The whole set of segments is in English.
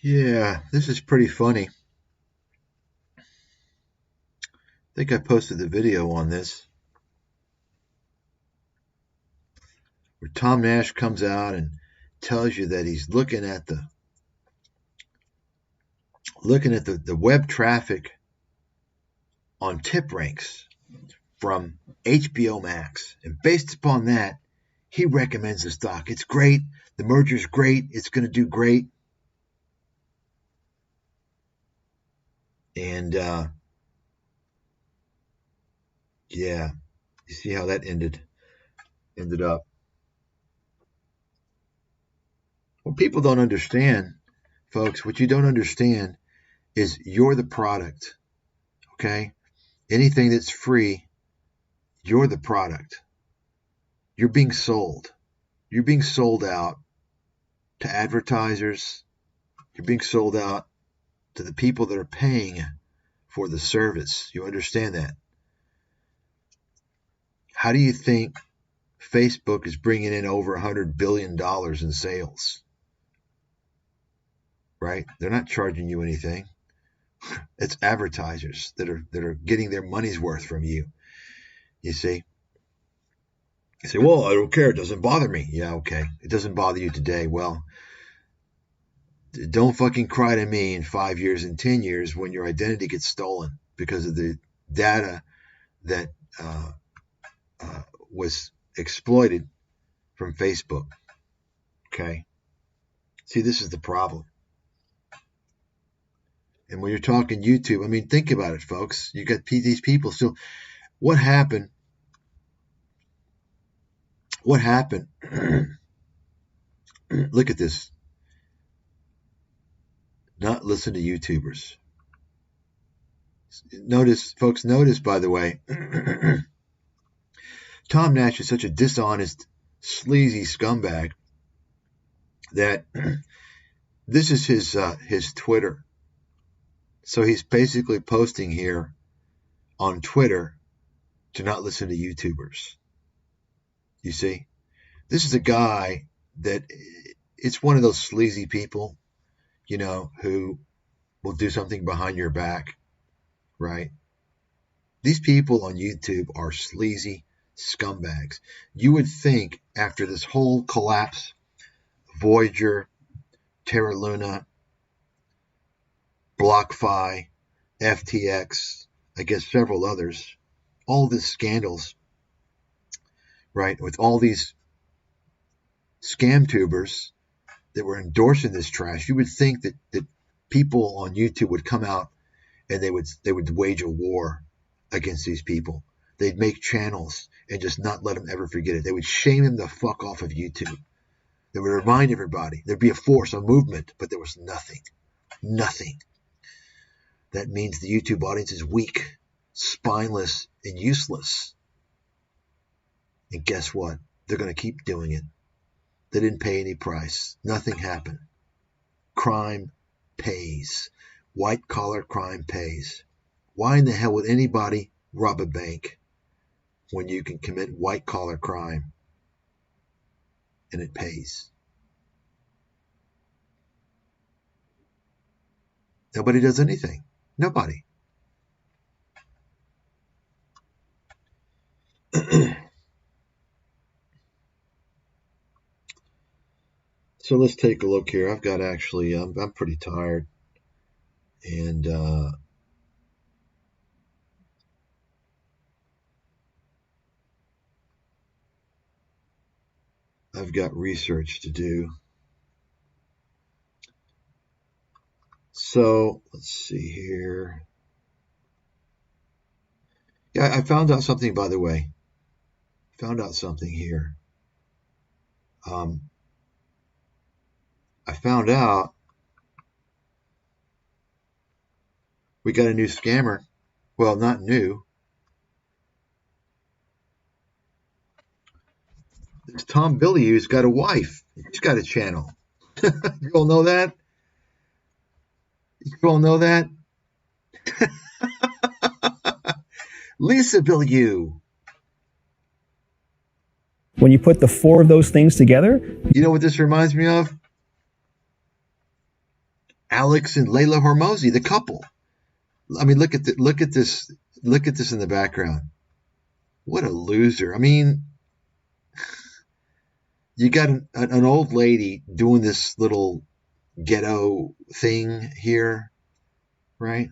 Yeah, this is pretty funny. I think I posted the video on this where Tom Nash comes out and tells you that he's looking at the web traffic on tip ranks from HBO Max, and based upon that, he recommends the stock. It's great. The merger's great. It's going to do great. And yeah, you see how that ended up. What people don't understand, folks, what you don't understand is you're the product. Okay? Anything that's free, you're the product. You're being sold. You're being sold out to advertisers. You're being sold out to the people that are paying for the service. You understand that? How do you think Facebook is bringing in over $100 billion in sales? Right? They're not charging you anything. It's advertisers that are getting their money's worth from you. You see? You say, well, I don't care. It doesn't bother me. Yeah, okay. It doesn't bother you today. Well, don't fucking cry to me in 5 years and 10 years when your identity gets stolen because of the data that was exploited from Facebook. Okay? See, this is the problem. And when you're talking YouTube, I mean, think about it, folks. You got these people still. What happened? What happened? Look at this. Not listen to YouTubers. Notice, folks, by the way, Tom Nash is such a dishonest, sleazy scumbag that this is his Twitter. So he's basically posting here on Twitter to not listen to YouTubers. You see? This is a guy that it's one of those sleazy people, you know, who will do something behind your back, right? These people on YouTube are sleazy scumbags. You would think after this whole collapse, Voyager, Terra Luna, BlockFi, FTX, I guess several others, all these scandals, right, with all these scam tubers that were endorsing this trash, you would think that people on YouTube would come out and they would wage a war against these people. They'd make channels and just not let them ever forget it. They would shame them the fuck off of YouTube. They would remind everybody. There'd be a force, a movement, but there was nothing. Nothing. That means the YouTube audience is weak, spineless, and useless. And guess what? They're going to keep doing it. They didn't pay any price. Nothing happened. Crime pays. White-collar crime pays. Why in the hell would anybody rob a bank when you can commit white-collar crime and it pays? Nobody does anything. Nobody. So let's take a look here. I've got actually, I'm pretty tired. And I've got research to do. So let's see here. Yeah, I found out something, by the way. Found out something here. I found out we got a new scammer. Well, not new. This Tom Bilyeu's got a wife. He's got a channel. You all know that? You all know that? Lisa Bilyeu. When you put the four of those things together, you know what this reminds me of? Alex and Layla Hormozi, the couple. I mean, look at this in the background. What a loser. I mean, you got an old lady doing this little ghetto thing here, right?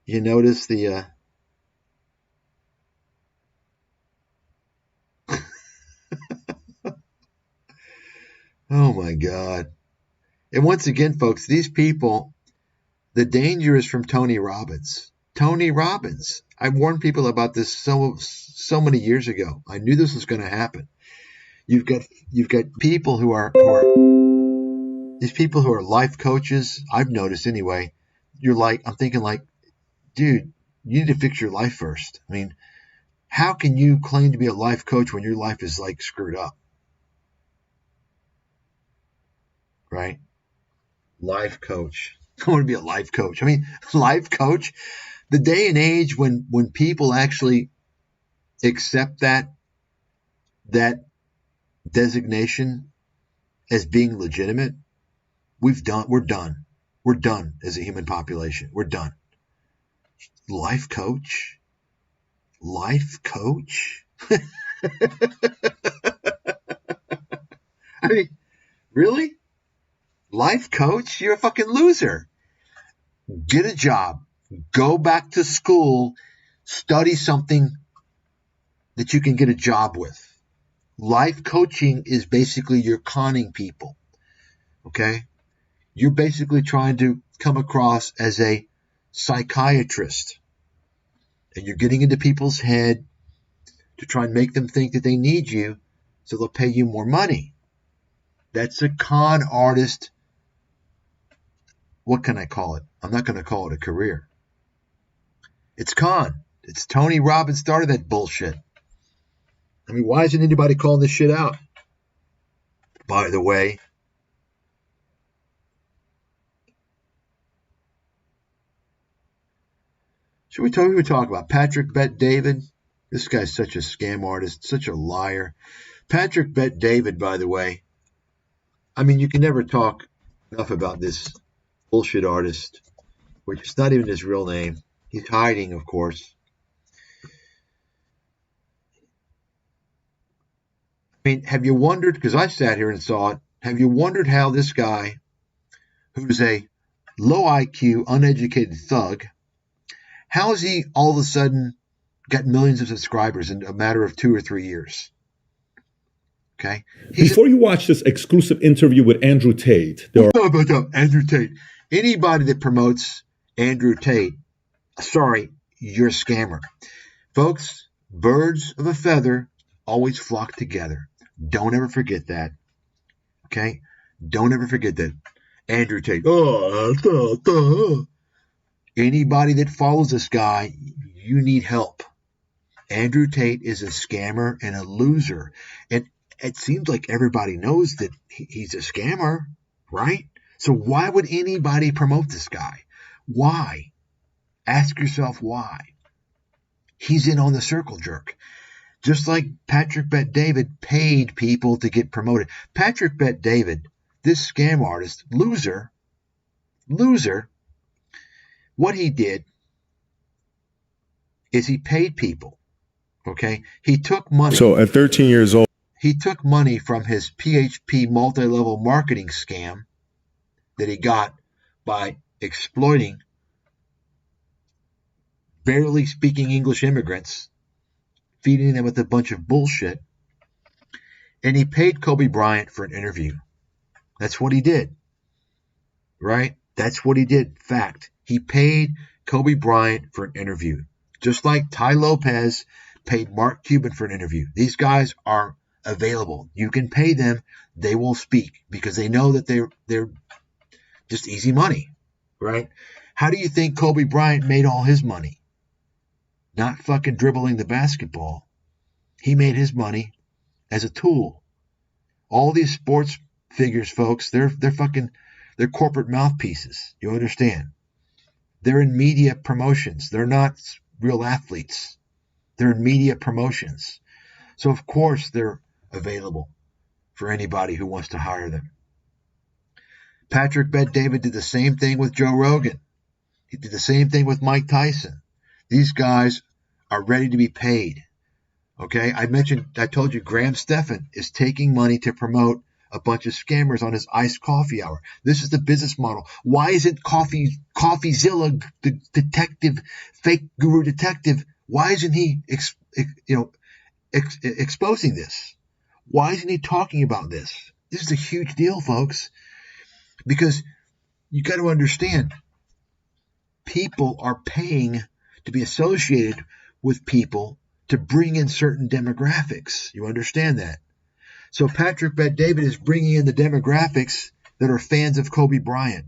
You notice the oh my God. And once again, folks, these people, the danger is from Tony Robbins. Tony Robbins. I warned people about this so many years ago. I knew this was going to happen. You've got people who are these people who are life coaches. I've noticed anyway. I'm thinking like, dude, you need to fix your life first. I mean, how can you claim to be a life coach when your life is like screwed up? Right? Life coach. I want to be a life coach. I mean, life coach. The day and age when people actually accept that designation as being legitimate, we're done. We're done as a human population. We're done. Life coach? Life coach? I mean, really? Life coach? You're a fucking loser. Get a job. Go back to school. Study something that you can get a job with. Life coaching is basically you're conning people. Okay? You're basically trying to come across as a psychiatrist. And you're getting into people's head to try and make them think that they need you so they'll pay you more money. That's a con artist. What can I call it? I'm not going to call it a career. It's con. It's Tony Robbins started that bullshit. I mean, why isn't anybody calling this shit out? By the way, should we talk about Patrick Bet-David? This guy's such a scam artist, such a liar. Patrick Bet-David, by the way, I mean, you can never talk enough about this bullshit artist, which is not even his real name. He's hiding, of course. I mean, have you wondered, because I sat here and saw it, have you wondered how this guy, who's a low IQ, uneducated thug, how has he all of a sudden got millions of subscribers in a matter of 2 or 3 years? Okay. Before you watch this exclusive interview with Andrew Tate, Andrew Tate. Anybody that promotes Andrew Tate, sorry, you're a scammer. Folks, birds of a feather always flock together. Don't ever forget that. Okay? Don't ever forget that. Andrew Tate. Anybody that follows this guy, you need help. Andrew Tate is a scammer and a loser. And it seems like everybody knows that he's a scammer, right? So why would anybody promote this guy? Why? Ask yourself why. He's in on the circle jerk. Just like Patrick Bet-David paid people to get promoted. Patrick Bet-David, this scam artist, loser, what he did is he paid people, okay? He took money. So at 13 years old, he took money from his PHP multi-level marketing scam that he got by exploiting barely speaking English immigrants, feeding them with a bunch of bullshit. And he paid Kobe Bryant for an interview. That's what he did. Right? That's what he did. Fact. He paid Kobe Bryant for an interview. Just like Ty Lopez paid Mark Cuban for an interview. These guys are available. You can pay them. They will speak because they know that they're just easy money. Right? How do you think Kobe Bryant made all his money? Not fucking dribbling the basketball. He made his money as a tool. All these sports figures, folks, they're corporate mouthpieces. You understand? They're in media promotions. They're not real athletes. They're in media promotions. So of course they're available for anybody who wants to hire them. Patrick Bet-David did the same thing with Joe Rogan. He did the same thing with Mike Tyson. These guys are ready to be paid. Okay, I told you Graham Stephan is taking money to promote a bunch of scammers on his iced coffee hour. This is the business model. Why isn't CoffeeZilla, the detective, fake guru detective, why isn't he exposing this? Why isn't he talking about this? This is a huge deal, folks, because you got to understand, people are paying to be associated with people to bring in certain demographics. You understand that? So Patrick Bet-David is bringing in the demographics that are fans of Kobe Bryant.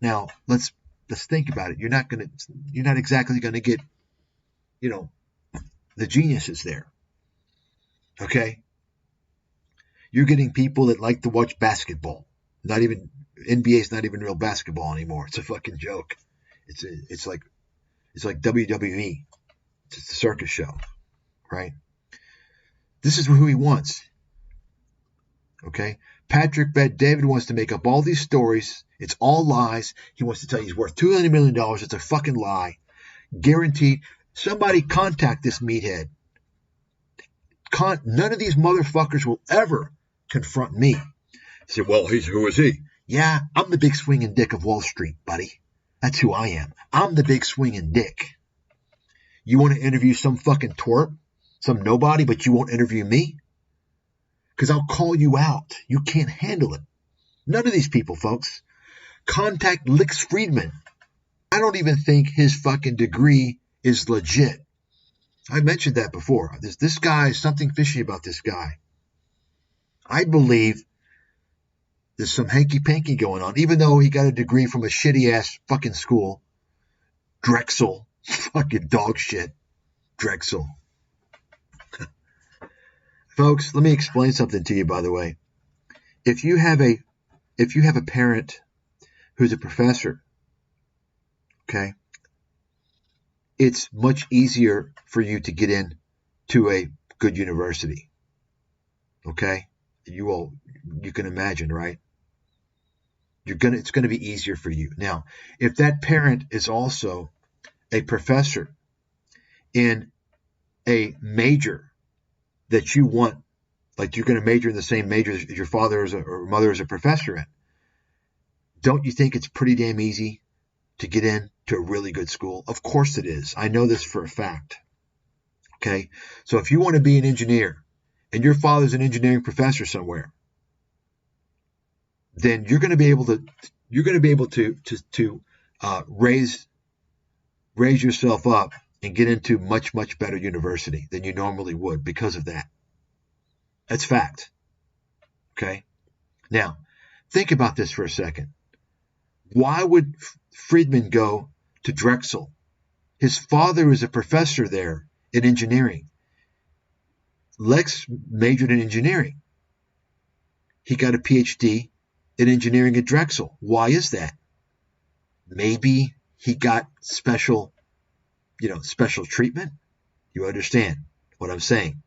Now let's think about it. You're not exactly gonna get, the geniuses there. Okay, you're getting people that like to watch basketball. Not even NBA is not even real basketball anymore. It's a fucking joke. It's like WWE. It's just a circus show, right? This is who he wants. Okay, Patrick Bet-David wants to make up all these stories. It's all lies. He wants to tell you he's worth $200 million. It's a fucking lie. Guaranteed. Somebody contact this meathead. None of these motherfuckers will ever confront me. Say, well, who is he? Yeah, I'm the big swinging dick of Wall Street, buddy. That's who I am. I'm the big swinging dick. You want to interview some fucking twerp? Some nobody, but you won't interview me? Because I'll call you out. You can't handle it. None of these people, folks. Contact Lex Friedman. I don't even think his fucking degree is legit. I mentioned that before. This guy, something fishy about this guy. I believe there's some hanky-panky going on, even though he got a degree from a shitty-ass fucking school. Drexel. Fucking dog shit. Drexel. Folks, let me explain something to you, by the way. If you have a parent who's a professor, okay, it's much easier for you to get in to a good university. Okay? You can imagine, right? It's gonna be easier for you. Now, if that parent is also a professor in a major that you want, like you're going to major in the same major as your father or mother is a professor in, don't you think it's pretty damn easy to get in to a really good school? Of course it is. I know this for a fact. Okay, so if you want to be an engineer and your father's an engineering professor somewhere, then you're going to be able to raise yourself up and get into much, much better university than you normally would because of that. That's fact. Okay? Now, think about this for a second. Why would Friedman go to Drexel? His father is a professor there in engineering. Lex majored in engineering. He got a PhD in engineering at Drexel. Why is that? Maybe he got special treatment. You understand what I'm saying?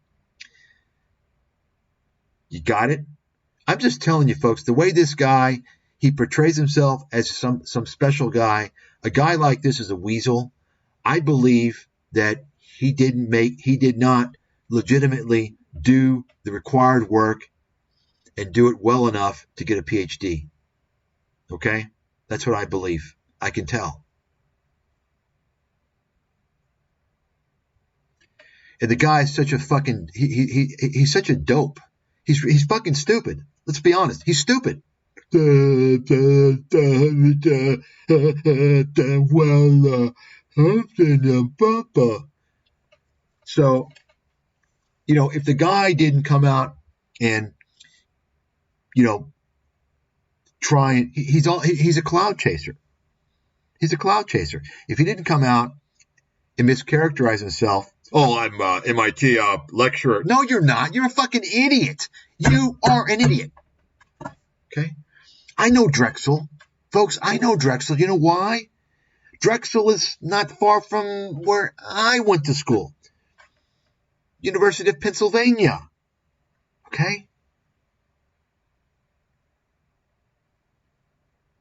You got it? I'm just telling you, folks, the way this guy, he portrays himself as some special guy. A guy like this is a weasel. I believe that he did not legitimately do the required work and do it well enough to get a PhD. Okay? That's what I believe. I can tell. And the guy is such a fucking, he's such a dope. He's fucking stupid. Let's be honest. He's stupid. So, if the guy didn't come out and, try and, he's a cloud chaser. He's a cloud chaser. If he didn't come out and mischaracterize himself, oh, I'm MIT lecturer. No, you're not. You're a fucking idiot. You are an idiot. Okay? I know Drexel. Folks, I know Drexel. You know why? Drexel is not far from where I went to school. University of Pennsylvania. Okay?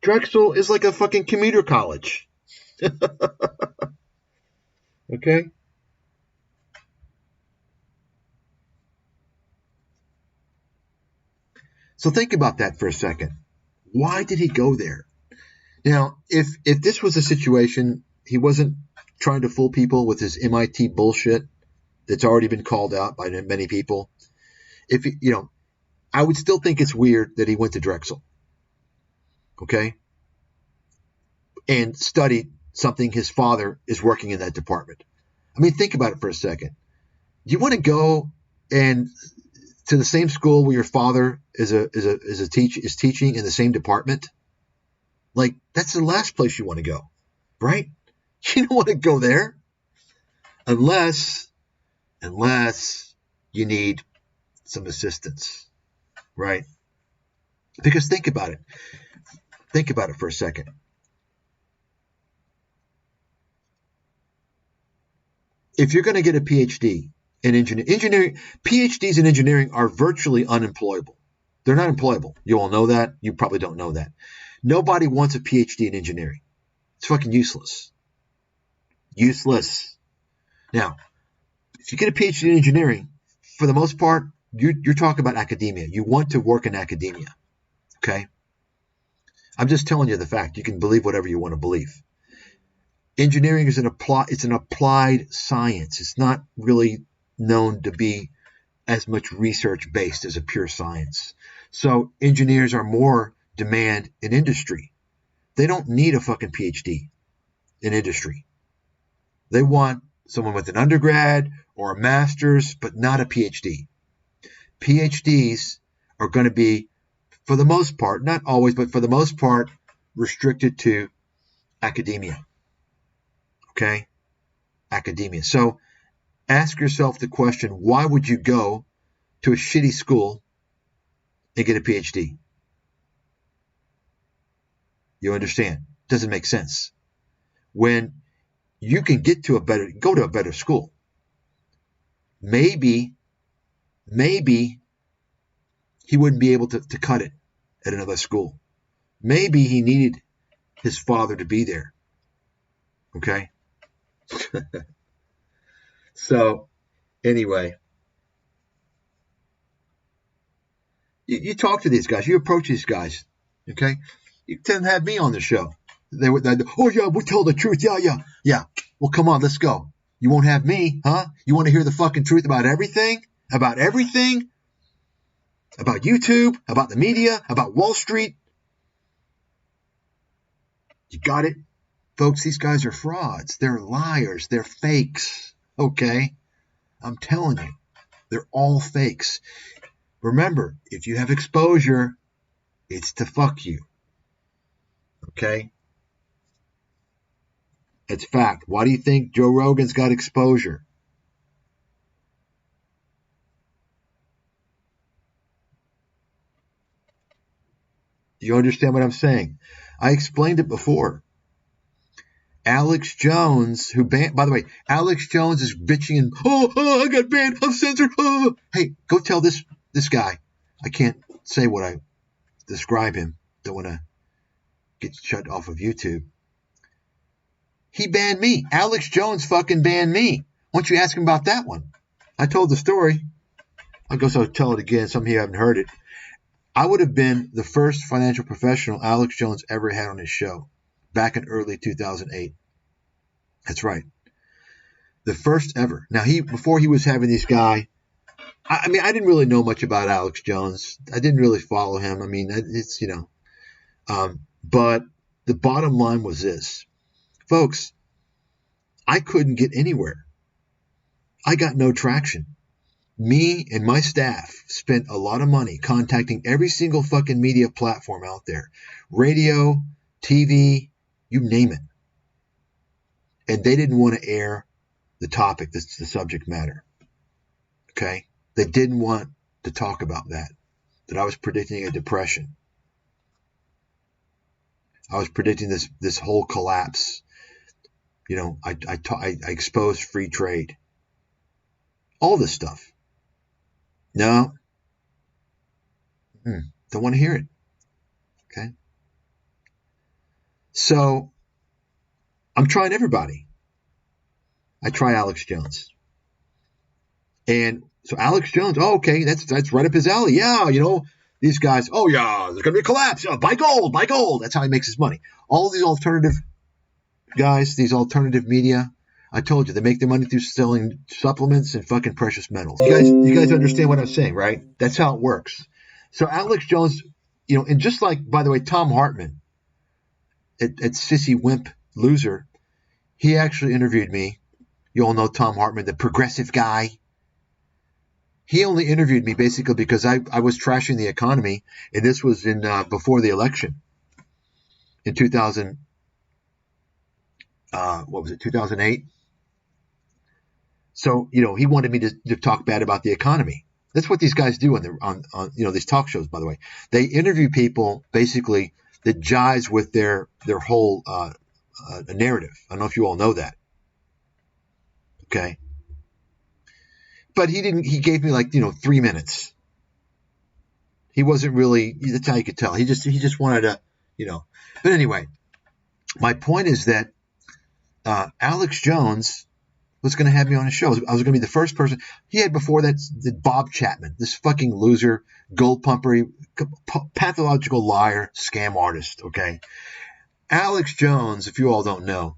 Drexel is like a fucking commuter college. Okay? So think about that for a second. Why did he go there? Now, if this was a situation, he wasn't trying to fool people with his MIT bullshit that's already been called out by many people. If I would still think it's weird that he went to Drexel, okay, and studied something his father is working in that department. I mean, think about it for a second. Do you want to go and to the same school where your father is teaching in the same department? Like, that's the last place you want to go, right? You don't want to go there unless you need some assistance, right? Because think about it. Think about it for a second. If you're going to get a PhD in engineering, PhDs in engineering are virtually unemployable. They're not employable. You all know that. You probably don't know that. Nobody wants a PhD in engineering. It's fucking useless. Useless. Now, if you get a PhD in engineering, for the most part, you're talking about academia. You want to work in academia. Okay? I'm just telling you the fact. You can believe whatever you want to believe. Engineering is an applied science. It's not really known to be as much research based as a pure science. So engineers are more demand in industry. They don't need a fucking PhD in industry. They want someone with an undergrad or a master's, but not a PhD. PhDs are going to be, for the most part, not always, but for the most part, restricted to academia. Okay? Academia. So ask yourself the question, why would you go to a shitty school and get a PhD? You understand? Doesn't make sense. When you can go to a better school. Maybe he wouldn't be able to cut it at another school. Maybe he needed his father to be there. Okay? So, anyway, you talk to these guys. You approach these guys. Okay? You didn't have me on the show. They oh, yeah, we tell the truth. Yeah. Well, come on, let's go. You won't have me, huh? You want to hear the fucking truth about everything? About everything? About YouTube? About the media? About Wall Street? You got it? Folks, these guys are frauds. They're liars. They're fakes. Okay? I'm telling you. They're all fakes. Remember, if you have exposure, it's to fuck you. Okay? It's fact. Why do you think Joe Rogan's got exposure? Do you understand what I'm saying? I explained it before. Alex Jones, by the way, Alex Jones is bitching and, I got banned, I'm censored. Hey, go tell this guy. I can't say what I describe him. Don't want to get shut off of YouTube. He banned me. Alex Jones fucking banned me. Why don't you ask him about that one? I told the story. I guess I'll tell it again. Some of you haven't heard it. I would have been the first financial professional Alex Jones ever had on his show back in early 2008. That's right. The first ever. Now, before he was having this guy, I mean, I didn't really know much about Alex Jones. I didn't really follow him. I mean, it's, but the bottom line was this. Folks, I couldn't get anywhere. I got no traction. Me and my staff spent a lot of money contacting every single fucking media platform out there. Radio, TV, you name it. And they didn't want to air the topic, the subject matter. Okay? They didn't want to talk about that I was predicting a depression. I was predicting this whole collapse. I exposed free trade. All this stuff. No. Don't want to hear it. Okay? So I'm trying everybody. I try Alex Jones. And so Alex Jones, oh, okay, that's right up his alley. Yeah, these guys, oh, yeah, there's going to be a collapse. Yeah, buy gold, buy gold. That's how he makes his money. All these alternative guys, these alternative media, I told you, they make their money through selling supplements and fucking precious metals. You guys understand what I'm saying, right? That's how it works. So Alex Jones, and just like, by the way, Tom Hartman at Sissy Wimp Loser, he actually interviewed me. You all know Tom Hartman, the progressive guy. He only interviewed me basically because I was trashing the economy, and this was in before the election in 2000. What was it, 2008? So he wanted me to talk bad about the economy. That's what these guys do on these talk shows. By the way, they interview people basically that jives with their whole narrative. I don't know if you all know that. Okay. But he didn't. He gave me 3 minutes. He wasn't really. That's how you could tell. He just wanted to, But anyway, my point is that Alex Jones was going to have me on his show. I was going to be the first person. He had before that Bob Chapman, this fucking loser, gold pumper, pathological liar, scam artist. Okay, Alex Jones, if you all don't know,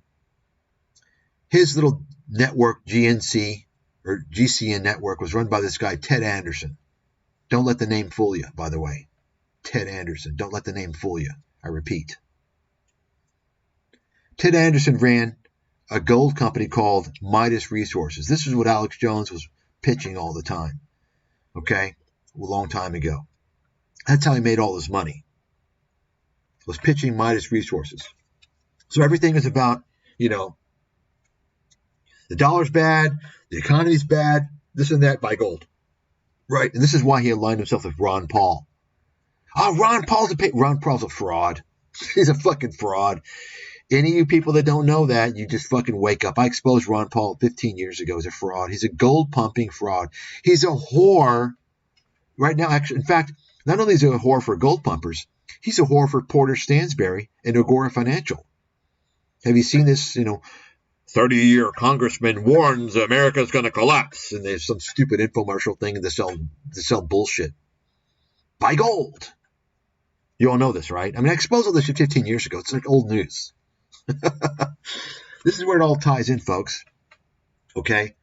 his little network GNC. Or GCN network was run by this guy, Ted Anderson. Don't let the name fool you, by the way. Ted Anderson. Don't let the name fool you. I repeat. Ted Anderson ran a gold company called Midas Resources. This is what Alex Jones was pitching all the time. Okay? A long time ago. That's how he made all his money. Was pitching Midas Resources. So everything is about, the dollar's bad, the economy's bad, this and that, buy gold. Right? And this is why he aligned himself with Ron Paul. Oh, Ron Paul's a fraud. He's a fucking fraud. Any of you people that don't know that, you just fucking wake up. I exposed Ron Paul 15 years ago as a fraud. He's a gold pumping fraud. He's a whore right now. Actually, in fact, not only is he a whore for gold pumpers, he's a whore for Porter Stansberry and Agora Financial. Have you seen this, 30-year congressman warns America's going to collapse, and there's some stupid infomercial thing to sell bullshit. Buy gold. You all know this, right? I mean, I exposed all this shit 15 years ago. It's like old news. This is where it all ties in, folks. Okay?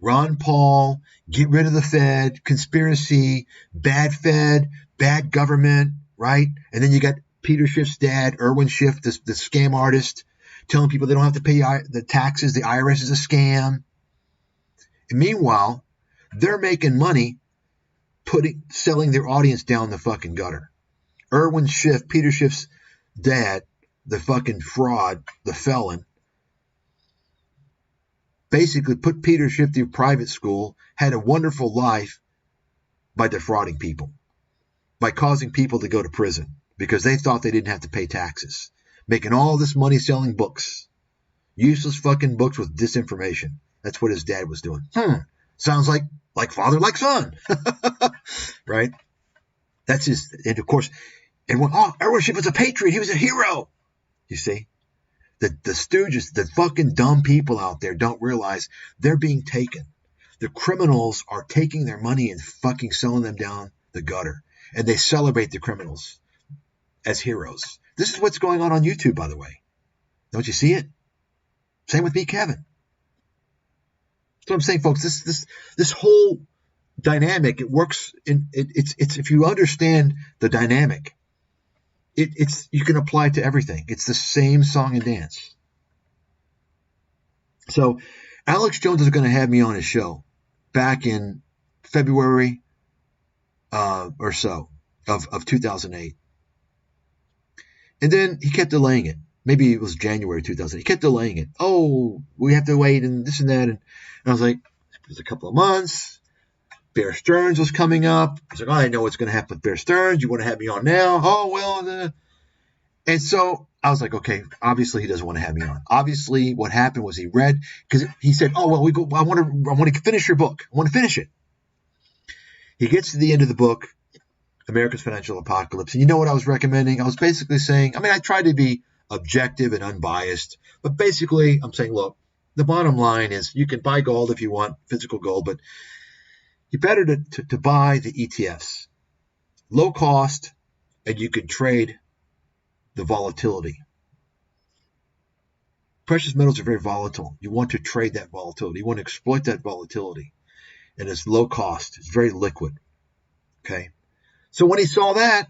Ron Paul, get rid of the Fed, conspiracy, bad Fed, bad government, right? And then you got Peter Schiff's dad, Irwin Schiff, the scam artist, telling people they don't have to pay the taxes. The IRS is a scam. And meanwhile, they're making money selling their audience down the fucking gutter. Irwin Schiff, Peter Schiff's dad, the fucking fraud, the felon, basically put Peter Schiff through private school, had a wonderful life by defrauding people, by causing people to go to prison because they thought they didn't have to pay taxes. Making all this money selling books. Useless fucking books with disinformation. That's what his dad was doing. Sounds like father, like son. Right? That's his, and of course, Erwin Schiff was a patriot. He was a hero. You see? The stooges, the fucking dumb people out there don't realize they're being taken. The criminals are taking their money and fucking selling them down the gutter. And they celebrate the criminals as heroes. This is what's going on YouTube, by the way. Don't you see it? Same with me, Kevin. That's what I'm saying, folks. This whole dynamic, it works. It's if you understand the dynamic, you can apply it to everything. It's the same song and dance. So, Alex Jones is going to have me on his show back in February or so of 2008. And then he kept delaying it. Maybe it was January 2000. He kept delaying it. Oh, we have to wait and this and that. And I was like, it was a couple of months. Bear Stearns was coming up. I was like, I know what's going to happen with Bear Stearns. You want to have me on now? Oh, well. And so I was like, okay, obviously he doesn't want to have me on. Obviously what happened was he read, because he said, oh, well, I want to finish your book. I want to finish it. He gets to the end of the book, America's Financial Apocalypse. And you know what I was recommending? I was basically saying, I tried to be objective and unbiased. But basically, I'm saying, look, the bottom line is you can buy gold if you want physical gold, but you better to buy the ETFs. Low cost, and you can trade the volatility. Precious metals are very volatile. You want to trade that volatility. You want to exploit that volatility. And it's low cost. It's very liquid. Okay? So when he saw that,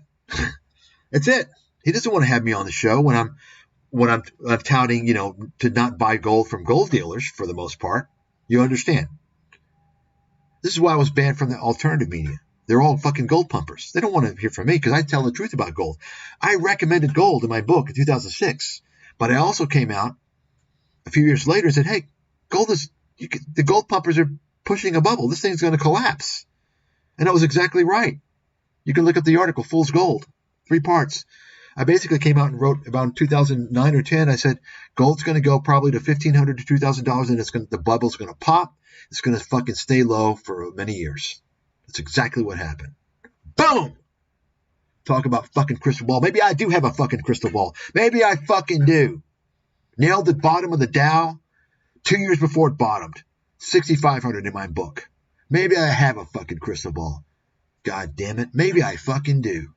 that's it. He doesn't want to have me on the show when I'm touting, to not buy gold from gold dealers for the most part. You understand? This is why I was banned from the alternative media. They're all fucking gold pumpers. They don't want to hear from me because I tell the truth about gold. I recommended gold in my book in 2006, but I also came out a few years later and said, hey, the gold pumpers are pushing a bubble. This thing's going to collapse. And I was exactly right. You can look up the article, Fool's Gold, 3 parts. I basically came out and wrote about 2009 or 10. I said, gold's going to go probably to $1,500 to $2,000 and the bubble's going to pop. It's going to fucking stay low for many years. That's exactly what happened. Boom! Talk about fucking crystal ball. Maybe I do have a fucking crystal ball. Maybe I fucking do. Nailed the bottom of the Dow 2 years before it bottomed. 6,500 in my book. Maybe I have a fucking crystal ball. God damn it. Maybe I fucking do.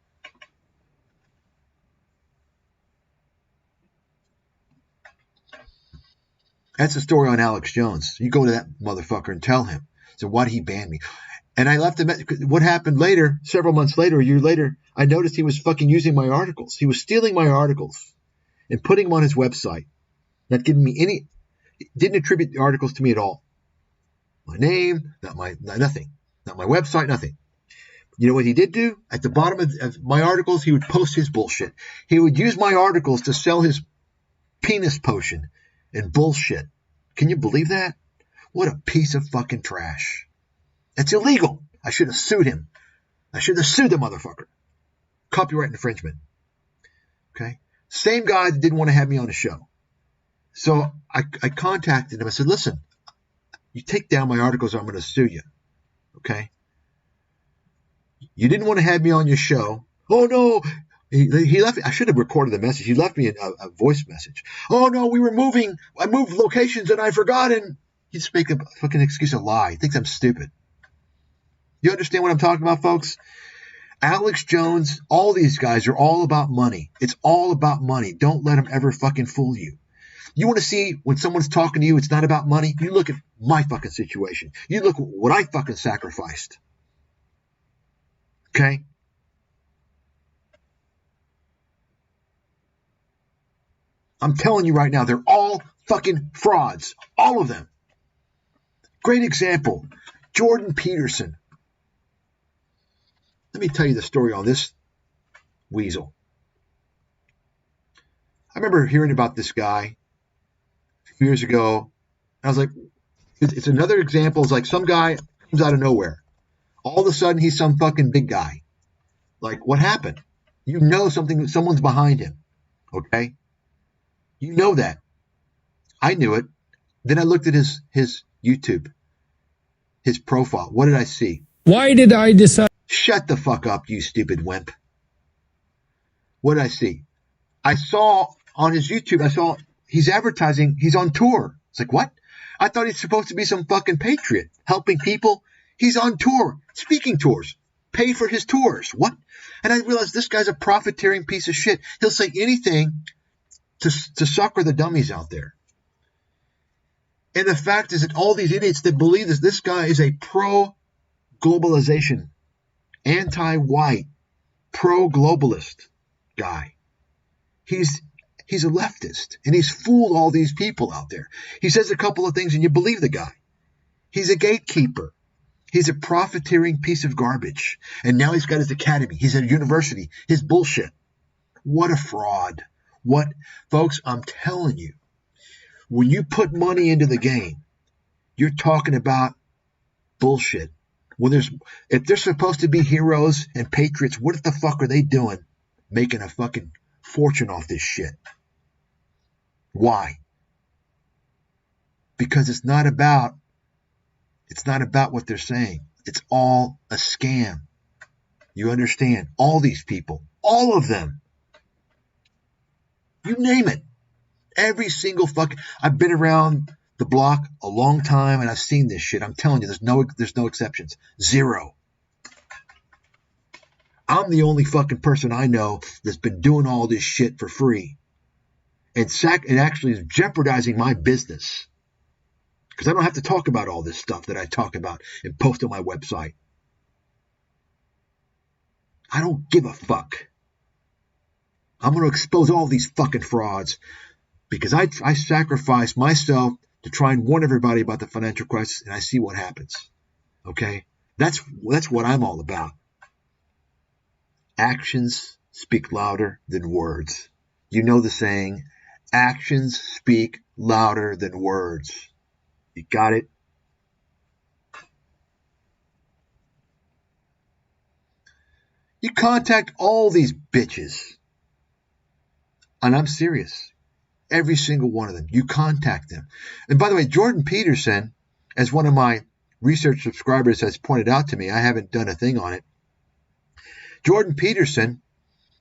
That's the story on Alex Jones. You go to that motherfucker and tell him. So why did he ban me? And I left him. What happened later, several months later, a year later, I noticed he was fucking using my articles. He was stealing my articles and putting them on his website. Not giving me any, didn't attribute the articles to me at all. My name, nothing. Not my website, nothing. You know what he did do? At the bottom of my articles, he would post his bullshit. He would use my articles to sell his penis potion and bullshit. Can you believe that? What a piece of fucking trash. That's illegal. I should have sued him. I should have sued the motherfucker. Copyright infringement. Okay? Same guy that didn't want to have me on the show. So I contacted him. I said, listen, you take down my articles or I'm going to sue you. Okay? You didn't want to have me on your show. Oh, no. He left. I should have recorded the message. He left me a voice message. Oh, no, we were moving. I moved locations and I forgot. And he's just making a fucking excuse, a lie. He thinks I'm stupid. You understand what I'm talking about, folks? Alex Jones, all these guys are all about money. It's all about money. Don't let them ever fucking fool you. You want to see when someone's talking to you, it's not about money? You look at my fucking situation. You look at what I fucking sacrificed. Okay? I'm telling you right now, they're all fucking frauds. All of them. Great example. Jordan Peterson. Let me tell you the story on this weasel. I remember hearing about this guy a few years ago. I was like, it's another example. It's like some guy comes out of nowhere. All of a sudden, he's some fucking big guy. Like, what happened? You know someone's behind him. Okay? You know that. I knew it. Then I looked at his YouTube, his profile. What did I see? Why did I decide? Shut the fuck up, you stupid wimp. What did I see? I saw on his YouTube, he's advertising, he's on tour. It's like, what? I thought he's supposed to be some fucking patriot, helping people. He's on tour, speaking tours, pay for his tours. What? And I realized this guy's a profiteering piece of shit. He'll say anything to sucker the dummies out there. And the fact is that all these idiots that believe this guy is a pro-globalization, anti-white, pro-globalist guy. He's a leftist, and he's fooled all these people out there. He says a couple of things, and you believe the guy. He's a gatekeeper. He's a profiteering piece of garbage. And now he's got his academy. He's at a university. His bullshit. What a fraud. What, folks, I'm telling you, when you put money into the game, you're talking about bullshit. If they're supposed to be heroes and patriots, what the fuck are they doing making a fucking fortune off this shit? Why? Because it's not about what they're saying. It's all a scam. You understand? All these people, all of them. You name it. Every single fucking... I've been around the block a long time and I've seen this shit. I'm telling you, there's no exceptions. Zero. I'm the only fucking person I know that's been doing all this shit for free. And actually is jeopardizing my business. Because I don't have to talk about all this stuff that I talk about and post on my website. I don't give a fuck. I'm going to expose all these fucking frauds because I sacrifice myself to try and warn everybody about the financial crisis, and I see what happens. Okay? That's what I'm all about. Actions speak louder than words. You know the saying, actions speak louder than words. You got it? You contact all these bitches. And I'm serious. Every single one of them. You contact them. And by the way, Jordan Peterson, as one of my research subscribers has pointed out to me, I haven't done a thing on it. Jordan Peterson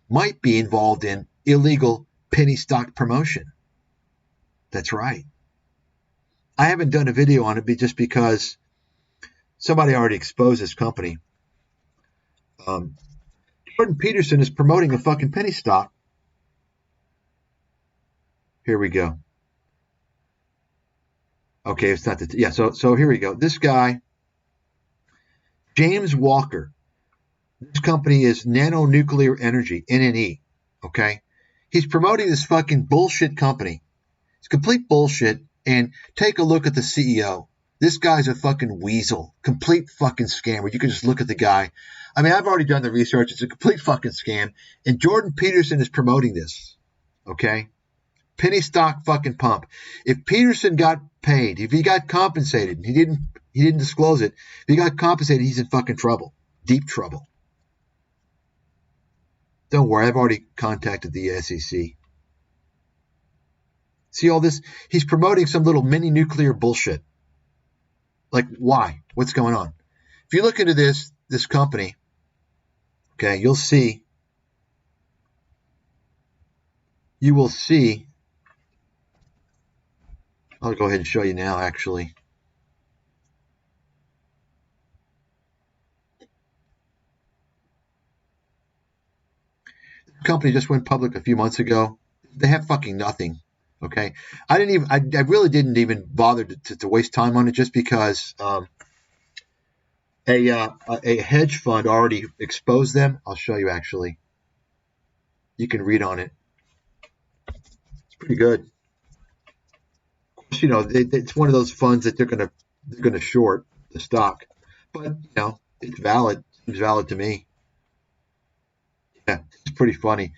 might be involved in illegal penny stock promotion. That's right. I haven't done a video on it just because somebody already exposed this company. Jordan Peterson is promoting a fucking penny stock. Here we go. Okay, it's not yeah. So here we go. This guy, James Walker. This company is Nano Nuclear Energy, NNE. Okay, he's promoting this fucking bullshit company. It's complete bullshit. And take a look at the CEO. This guy's a fucking weasel, complete fucking scammer. You can just look at the guy. I mean, I've already done the research. It's a complete fucking scam. And Jordan Peterson is promoting this. Okay, penny stock fucking pump. If Peterson got paid, if he got compensated, he didn't disclose it. If he got compensated, he's in fucking trouble, deep trouble. Don't worry, I've already contacted the SEC. See all this? He's promoting some little mini nuclear bullshit. Like, why? What's going on? If you look into this company, okay, you will see. I'll go ahead and show you now, actually. The company just went public a few months ago. They have fucking nothing. Okay, I really didn't even bother to waste time on it just because a hedge fund already exposed them. I'll show you actually. You can read on it. It's pretty good. Of course, you know it's one of those funds that they're gonna short the stock, but you know it's valid. Seems valid to me. Yeah, it's pretty funny.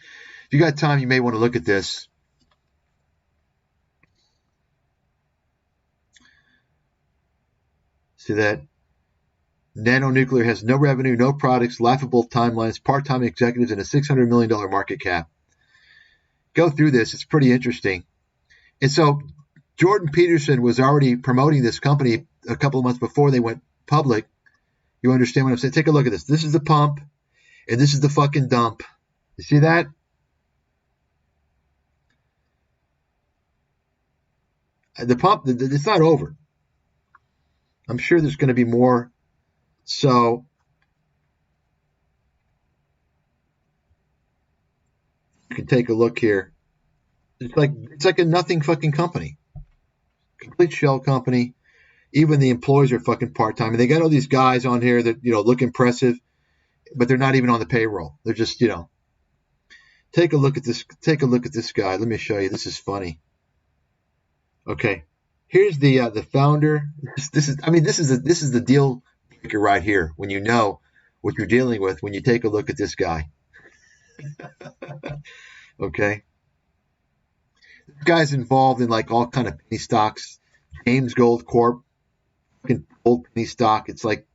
If you got time, you may want to look at this. See that? Nano Nuclear has no revenue, no products, laughable timelines, part-time executives, and a $600 million market cap. Go through this. It's pretty interesting. And so Jordan Peterson was already promoting this company a couple of months before they went public. You understand what I'm saying? Take a look at this. This is the pump, and this is the fucking dump. You see that? The pump, it's not over. I'm sure there's going to be more. So you can take a look here. It's like a nothing fucking company. Complete shell company. Even the employees are fucking part-time. And they got all these guys on here that, you know, look impressive, but they're not even on the payroll. They're just, you know. Take a look at this. Take a look at this guy. Let me show you. This is funny. Okay. Here's the founder. This is the deal breaker right here. When you know what you're dealing with, when you take a look at this guy. Okay. This guy's involved in like all kind of penny stocks. James Gold Corp. Gold penny stock. It's like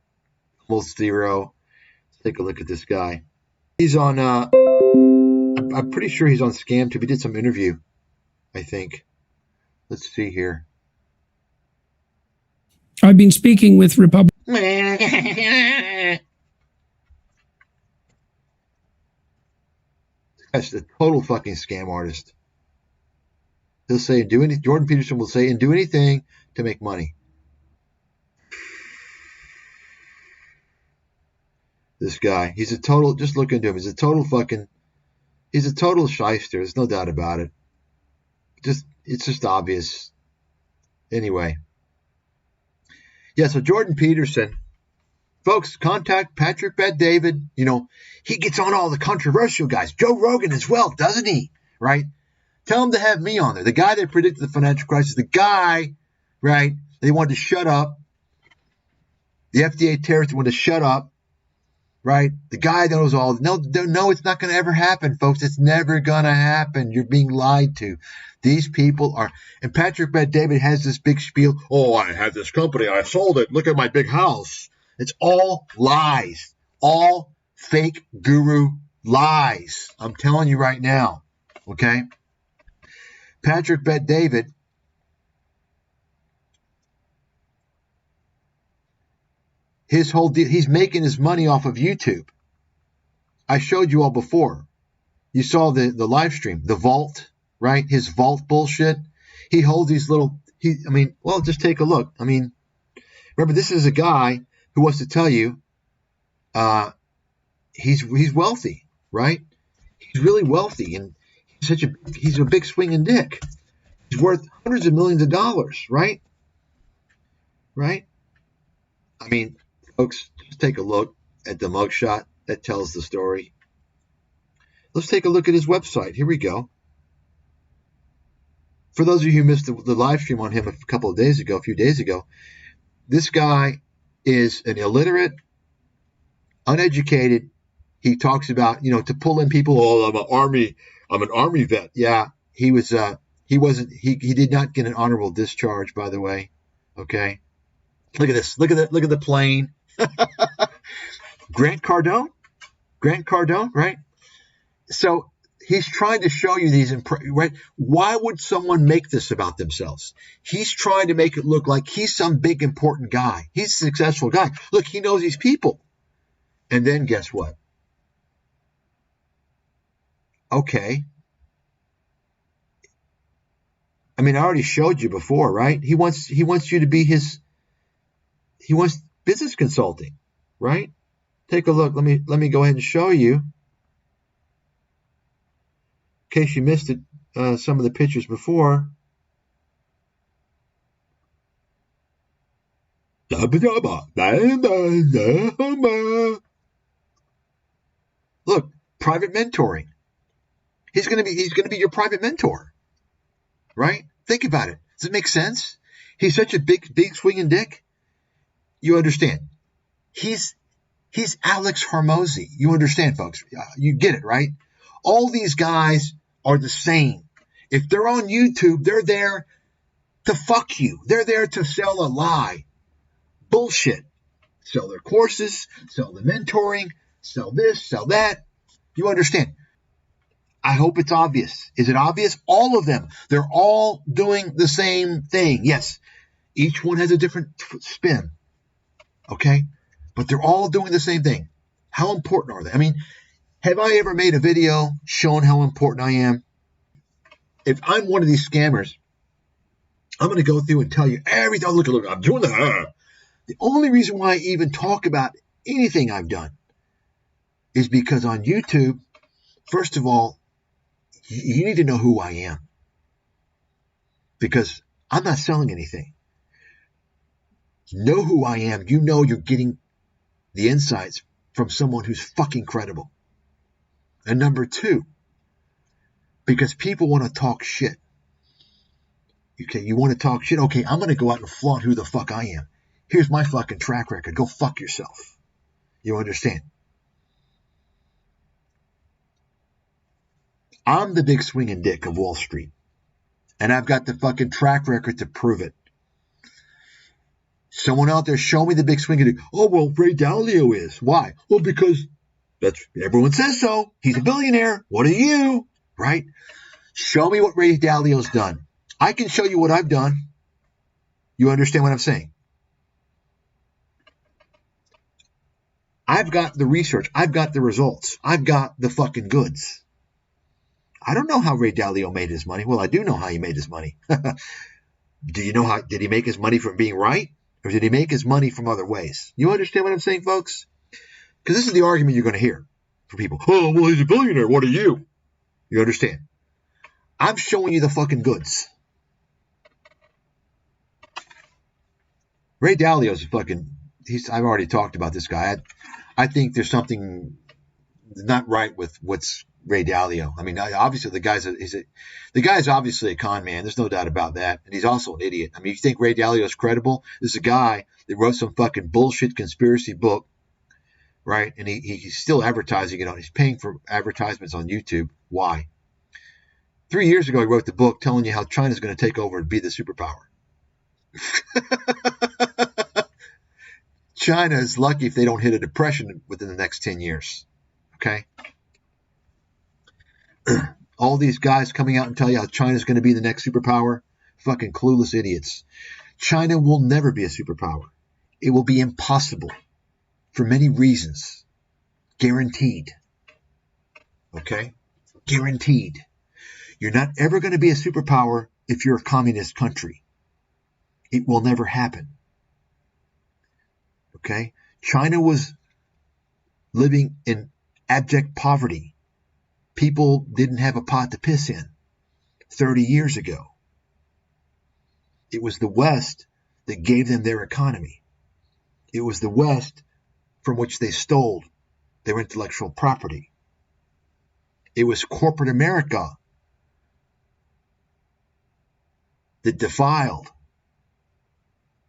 almost zero. Let's take a look at this guy. He's on. I'm pretty sure he's on ScamTube. He did some interview, I think. Let's see here. I've been speaking with Republicans. That's the total fucking scam artist. He'll say, Jordan Peterson will say, and do anything to make money. This guy, he's a total, just look into him, he's a total shyster. There's no doubt about it. It's just obvious. Anyway. Yeah, so Jordan Peterson, folks, contact Patrick Bet-David. He gets on all the controversial guys. Joe Rogan as well, doesn't he? Right? Tell him to have me on there. The guy that predicted the financial crisis. The guy, right, they wanted to shut up. The FDA terrorists wanted to shut up. Right? The guy knows all. No, it's not going to ever happen, folks. It's never going to happen. You're being lied to. These people are. And Patrick Bet-David has this big spiel. Oh, I had this company. I sold it. Look at my big house. It's all lies. All fake guru lies. I'm telling you right now. Okay? Patrick Bet-David, his whole deal, he's making his money off of YouTube. I showed you all before. You saw the live stream, the vault, right? His vault bullshit. He holds these little, just take a look. Remember, this is a guy who wants to tell you he's wealthy, right? He's really wealthy, and he's a big swinging dick. He's worth hundreds of millions of dollars, right? Right? Folks, just take a look at the mugshot that tells the story. Let's take a look at his website. Here we go. For those of you who missed the live stream on him a few days ago, this guy is an illiterate, uneducated. He talks about, to pull in people. Oh, I'm an army vet. Yeah, he did not get an honorable discharge, by the way. Okay. Look at this. Look at the plane. Grant Cardone, right? So he's trying to show you these, right? Why would someone make this about themselves? He's trying to make it look like he's some big important guy. He's a successful guy. Look, he knows these people. And then guess what? Okay. I already showed you before, right? He wants you to be he wants business consulting, right? Take a look. Let me go ahead and show you. In case you missed it, some of the pictures before. Look, private mentoring. He's gonna be your private mentor, right? Think about it. Does it make sense? He's such a big swinging dick. You understand? He's Alex Hormozy. You understand, folks? You get it, right? All these guys are the same. If they're on YouTube, they're there to fuck you. They're there to sell a lie. Bullshit. Sell their courses, sell the mentoring, sell this, sell that. You understand? I hope it's obvious. Is it obvious? All of them. They're all doing the same thing. Yes, each one has a different spin. Okay? But they're all doing the same thing. How important are they? Have I ever made a video showing how important I am? If I'm one of these scammers, I'm going to go through and tell you everything. Look, I'm doing that. The only reason why I even talk about anything I've done is because on YouTube, first of all, you need to know who I am. Because I'm not selling anything. Know who I am. You know you're getting the insights from someone who's fucking credible. And number two, because people want to talk shit. Okay, you want to talk shit? Okay, I'm going to go out and flaunt who the fuck I am. Here's my fucking track record. Go fuck yourself. You understand? I'm the big swinging dick of Wall Street. And I've got the fucking track record to prove it. Someone out there, show me the big swinging dick. Oh, well, Ray Dalio is. Why? Well, because everyone says so. He's a billionaire. What are you? Right? Show me what Ray Dalio's done. I can show you what I've done. You understand what I'm saying? I've got the research. I've got the results. I've got the fucking goods. I don't know how Ray Dalio made his money. Well, I do know how he made his money. Do you know how? Did he make his money from being right? Or did he make his money from other ways? You understand what I'm saying, folks? Because this is the argument you're going to hear from people. Oh, well, he's a billionaire. What are you? You understand? I'm showing you the fucking goods. Ray Dalio's fucking. I've already talked about this guy. I think there's something not right with what's Ray Dalio. I mean, obviously the guy's obviously a con man. There's no doubt about that. And he's also an idiot. I mean, you think Ray Dalio is credible? This is a guy that wrote some fucking bullshit conspiracy book, right? And he's still advertising it on. He's paying for advertisements on YouTube. Why? 3 years ago, he wrote the book telling you how China's going to take over and be the superpower. China is lucky if they don't hit a depression within the next 10 years. Okay? All these guys coming out and tell you how China's going to be the next superpower, fucking clueless idiots. China will never be a superpower. It will be impossible for many reasons. Guaranteed. Okay? Guaranteed. You're not ever going to be a superpower if you're a communist country. It will never happen. Okay? China was living in abject poverty. People didn't have a pot to piss in 30 years ago. It was the West that gave them their economy. It was the West from which they stole their intellectual property. It was corporate America that defiled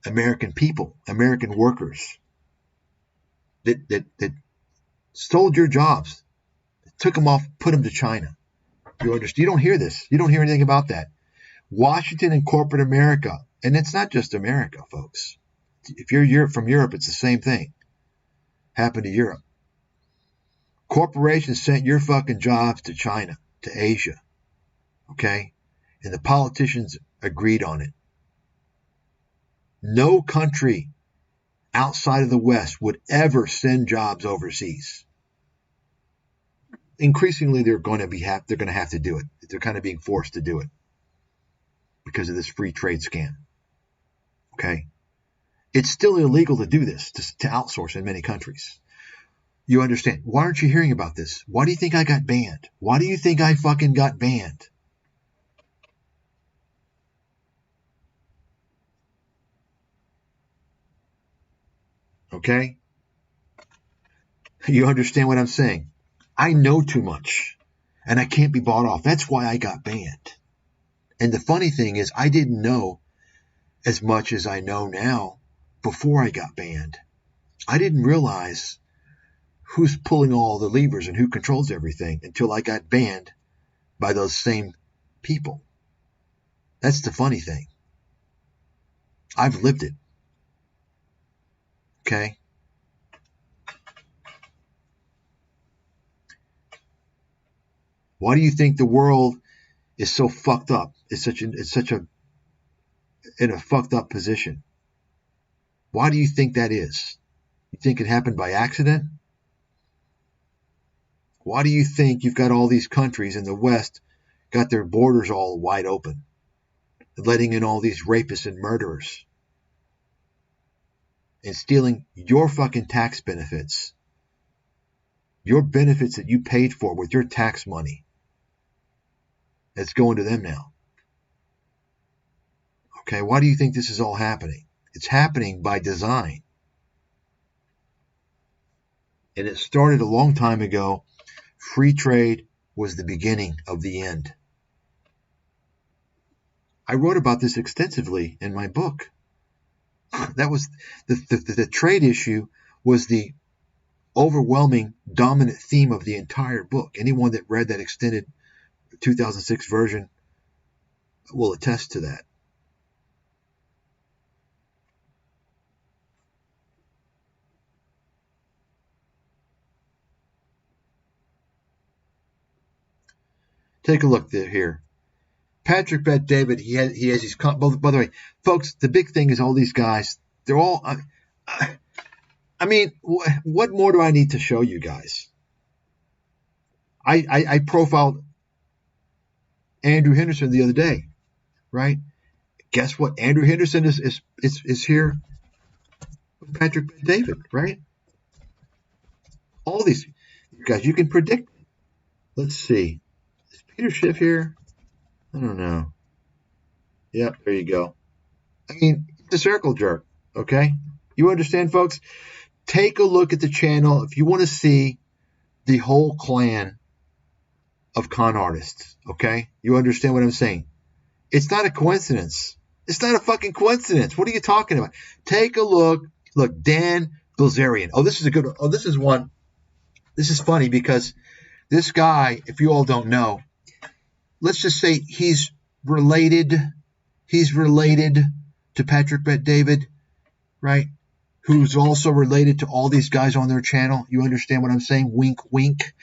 American people, American workers, that stole your jobs, took them off, put them to China. You understand? You don't hear this. You don't hear anything about that. Washington and corporate America, and it's not just America, folks. If you're from Europe, it's the same thing. Happened to Europe. Corporations sent your fucking jobs to China, to Asia, okay? And the politicians agreed on it. No country outside of the West would ever send jobs overseas. Increasingly, they're going to have to do it. They're kind of being forced to do it because of this free trade scam. Okay, it's still illegal to do this, to outsource in many countries. You understand? Why aren't you hearing about this? Why do you think I got banned? Why do you think I fucking got banned? Okay? You understand what I'm saying? I know too much, and I can't be bought off. That's why I got banned. And the funny thing is, I didn't know as much as I know now before I got banned. I didn't realize who's pulling all the levers and who controls everything until I got banned by those same people. That's the funny thing. I've lived it. Okay? Why do you think the world is so fucked up? It's in a fucked up position. Why do you think that is? You think it happened by accident? Why do you think you've got all these countries in the West got their borders all wide open, letting in all these rapists and murderers, and stealing your fucking tax benefits, your benefits that you paid for with your tax money? That's going to them now. Okay, why do you think this is all happening? It's happening by design. And it started a long time ago. Free trade was the beginning of the end. I wrote about this extensively in my book. That was the trade issue was the overwhelming dominant theme of the entire book. Anyone that read that extended 2006 version will attest to that. Take a look here. Patrick Bet David, he has his. By the way, folks, the big thing is all these guys. They're all. I mean, what more do I need to show you guys? I profiled Andrew Henderson the other day, right? Guess what? Andrew Henderson is here with Patrick Bet-David, right? All these guys you can predict. Let's see. Is Peter Schiff here? I don't know. Yep, there you go. I mean, it's a circle jerk, okay? You understand, folks? Take a look at the channel if you want to see the whole clan of con artists, okay? You understand what I'm saying? It's not a coincidence. It's not a fucking coincidence. What are you talking about? Take a look. Look, Dan Bilzerian. Oh, this is a good one. Oh, this is one. This is funny because this guy, if you all don't know, let's just say he's related to Patrick Bet-David, right? Who's also related to all these guys on their channel. You understand what I'm saying? Wink, wink.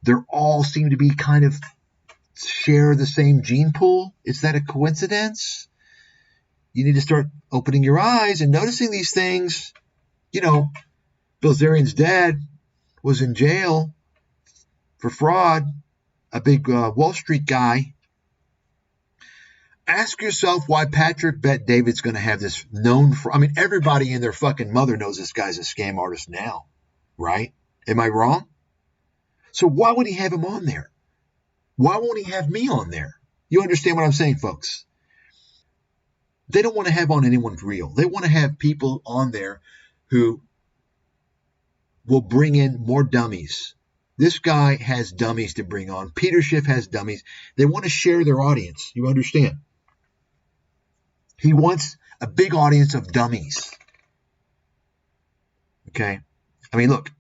They're all seem to be kind of share the same gene pool. Is that a coincidence? You need to start opening your eyes and noticing these things. You know, Bilzerian's dad was in jail for fraud, a big Wall Street guy. Ask yourself why Patrick Bet-David's going to have this known for. I mean, everybody and their fucking mother knows this guy's a scam artist now, right? Am I wrong? So why would he have him on there? Why won't he have me on there? You understand what I'm saying, folks? They don't want to have on anyone real. They want to have people on there who will bring in more dummies. This guy has dummies to bring on. Peter Schiff has dummies. They want to share their audience. You understand? He wants a big audience of dummies. Okay? I mean, look.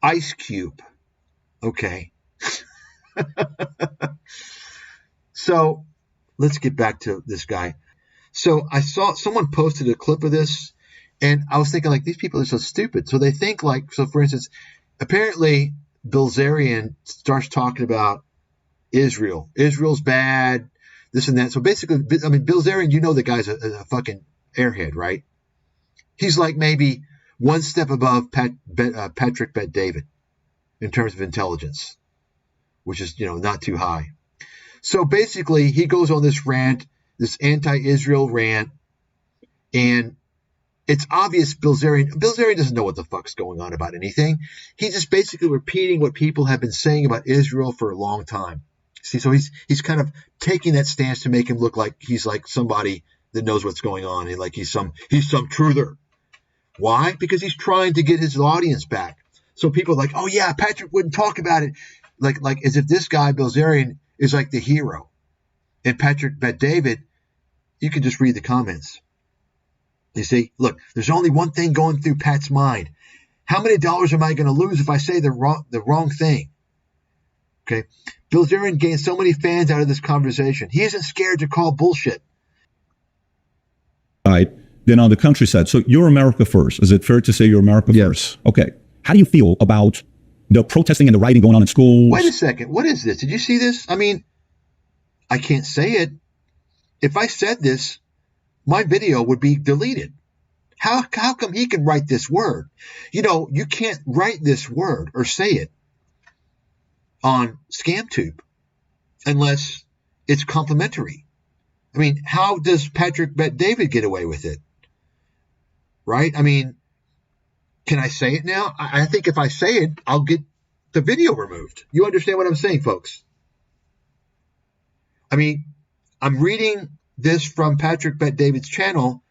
Ice Cube. Okay. So, let's get back to this guy. So, I saw someone posted a clip of this, and I was thinking, like, these people are so stupid. So, they think, like, so for instance, apparently, Bilzerian starts talking about Israel. Israel's bad, this and that. So basically, I mean, Bilzerian, you know the guy's a fucking airhead, right? He's like maybe one step above Patrick Bet-David in terms of intelligence, which is, you know, not too high. So basically, he goes on this rant, this anti-Israel rant, and it's obvious Bilzerian doesn't know what the fuck's going on about anything. He's just basically repeating what people have been saying about Israel for a long time. See, so he's kind of taking that stance to make him look like he's like somebody that knows what's going on, and like he's some truther. Why? Because he's trying to get his audience back. So people are like, oh yeah, Patrick wouldn't talk about it, like as if this guy Bilzerian is like the hero, and Patrick Bet-David, you can just read the comments. You see, look, there's only one thing going through Pat's mind. How many dollars am I going to lose if I say the wrong thing? Okay. Bilzerian gained so many fans out of this conversation. He isn't scared to call bullshit. Right. Then on the countryside. So you're America first. Is it fair to say you're America first? Okay. How do you feel about the protesting and the rioting going on in schools? Wait a second. What is this? Did you see this? I mean, I can't say it. If I said this, my video would be deleted. How come he can write this word? You know, you can't write this word or say it on ScamTube unless it's complimentary. I mean, how does Patrick Bet-David get away with it? Right? I mean, can I say it now? I think if I say it, I'll get the video removed. You understand what I'm saying, folks? I mean, I'm reading this from Patrick Bet-David's channel.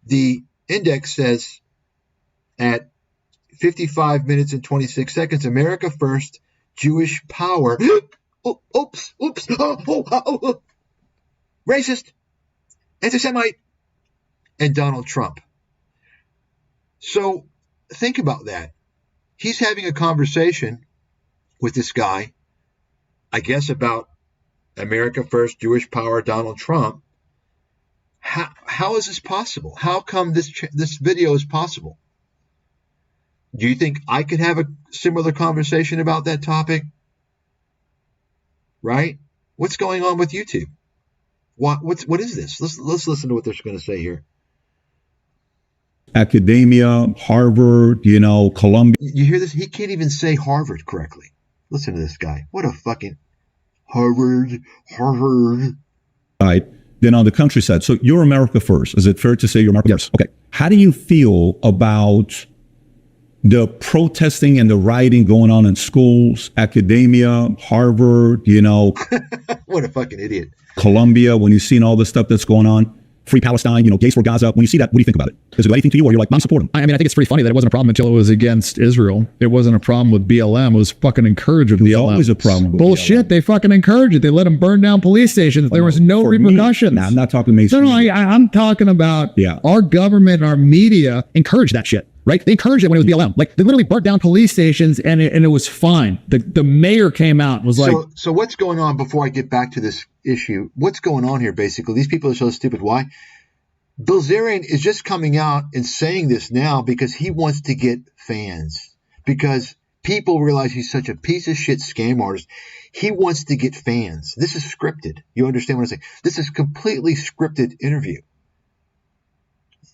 The index says at 55 minutes and 26 seconds, America first, Jewish power. Oops. Racist, anti-Semite, and Donald Trump. So think about that. He's having a conversation with this guy, I guess, about America first, Jewish power, Donald Trump. How is this possible? How come this video is possible? Do you think I could have a similar conversation about that topic? Right? What's going on with YouTube? What is this? Let's listen to what they're going to say here. Academia, Harvard, Columbia. You hear this? He can't even say Harvard correctly. Listen to this guy. What a fucking... Harvard. Right. Then on the countryside. So you're America first. Is it fair to say you're America first? Okay. How do you feel about the protesting and the rioting going on in schools, academia, Harvard, What a fucking idiot. Columbia, when you've seen all the stuff that's going on? Free Palestine, gays for Gaza. When you see that, what do you think about it? Does it do anything to you, or you're like, I'm supporting? I mean, I think it's pretty funny that it wasn't a problem until it was against Israel. It wasn't a problem with BLM. It was fucking encouraged with BLM. It was always a problem with Bullshit. BLM. They fucking encouraged it. They let them burn down police stations. There was no repercussions. Nah, I'm not talking mainstream. No, I'm talking about our government and our media encouraged that shit. Right? They encouraged it when it was BLM. Like, they literally burnt down police stations and it was fine. The mayor came out and was like... So what's going on before I get back to this issue? What's going on here, basically? These people are so stupid. Why? Bilzerian is just coming out and saying this now because he wants to get fans. Because people realize he's such a piece of shit scam artist. He wants to get fans. This is scripted. You understand what I'm saying? This is completely scripted interview.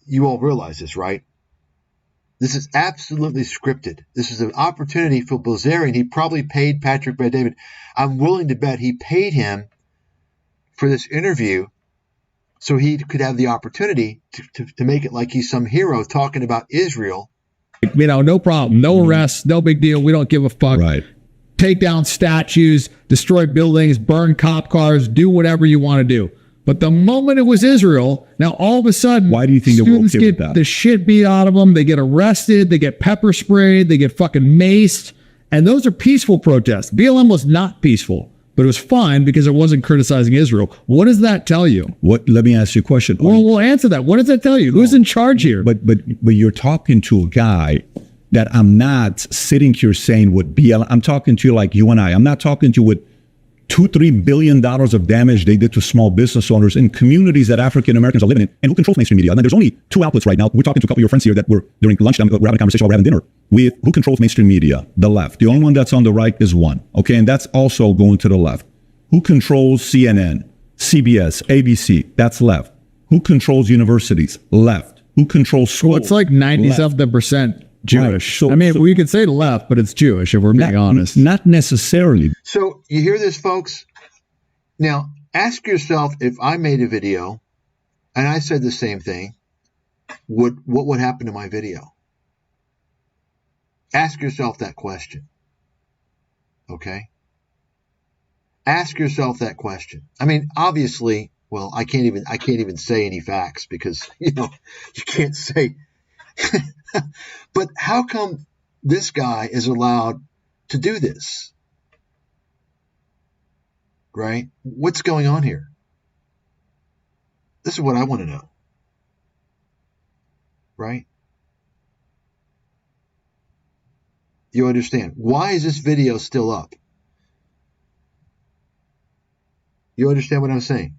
You all realize this, right? This is absolutely scripted. This is an opportunity for Bilzerian. He probably paid Patrick Bet-David. I'm willing to bet he paid him for this interview so he could have the opportunity to make it like he's some hero talking about Israel. No problem. No arrests. No big deal. We don't give a fuck. Right. Take down statues, destroy buildings, burn cop cars, do whatever you want to do. But the moment it was Israel, now all of a sudden, why do you think students get the shit beat out of them? They get arrested, they get pepper sprayed, they get fucking maced, and those are peaceful protests. BLM was not peaceful, but it was fine because it wasn't criticizing Israel. What does that tell you? Let me ask you a question. Well, we'll answer that. What does that tell you? Who's in charge here? But you're talking to a guy that I'm not sitting here saying with BLM. I'm talking to you like you and I. I'm not talking to you with $2-3 billion of damage they did to small business owners in communities that African Americans are living in. And who controls mainstream media? And there's only two outlets right now. We're talking to a couple of your friends here that were during lunchtime, we're having a conversation while we're having dinner with who controls mainstream media? The left. The only one that's on the right is one. Okay. And that's also going to the left. Who controls CNN, CBS, ABC? That's left. Who controls universities? Left. Who controls schools? Well, it's like 90-something% Jewish. Right. We could say left, but it's Jewish if we're being honest. Not necessarily. So you hear this, folks? Now, ask yourself, if I made a video and I said the same thing, what would happen to my video? Ask yourself that question. Okay? Ask yourself that question. I mean, obviously, well, I can't even say any facts because, you can't say. But how come this guy is allowed to do this? Right? What's going on here? This is what I want to know. Right? You understand? Why is this video still up? You understand what I'm saying?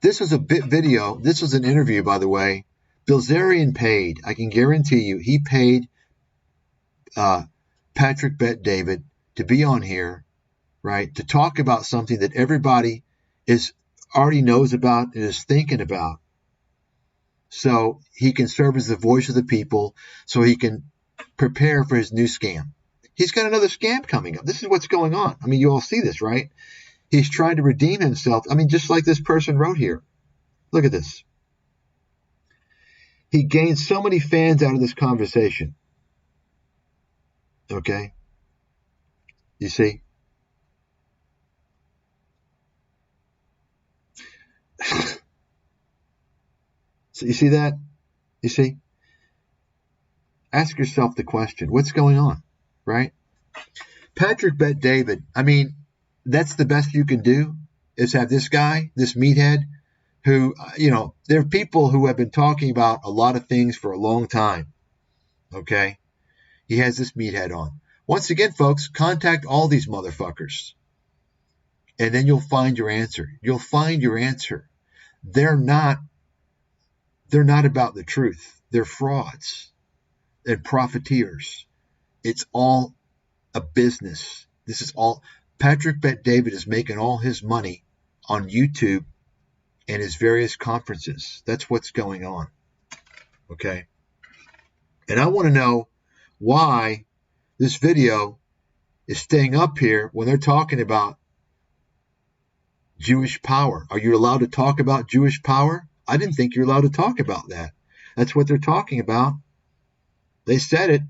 This was a video. This was an interview, by the way. Bilzerian paid. I can guarantee you, he paid Patrick Bet-David to be on here, right, to talk about something that everybody already knows about and is thinking about. So he can serve as the voice of the people, so he can prepare for his new scam. He's got another scam coming up. This is what's going on. I mean, you all see this, right? He's trying to redeem himself. I mean, just like this person wrote here. Look at this. He gained so many fans out of this conversation. Okay? You see? So you see that? You see? Ask yourself the question, what's going on? Right? Patrick Bet-David, I mean, that's the best you can do, is have this guy, this meathead, who, there are people who have been talking about a lot of things for a long time. Okay? He has this meathead on. Once again, folks, contact all these motherfuckers. And then you'll find your answer. You'll find your answer. They're not about the truth. They're frauds and profiteers. It's all a business. This is all. Patrick Bet-David is making all his money on YouTube and his various conferences. That's what's going on. Okay? And I want to know why this video is staying up here when they're talking about Jewish power. Are you allowed to talk about Jewish power? I didn't think you're allowed to talk about that. That's what they're talking about. They said it.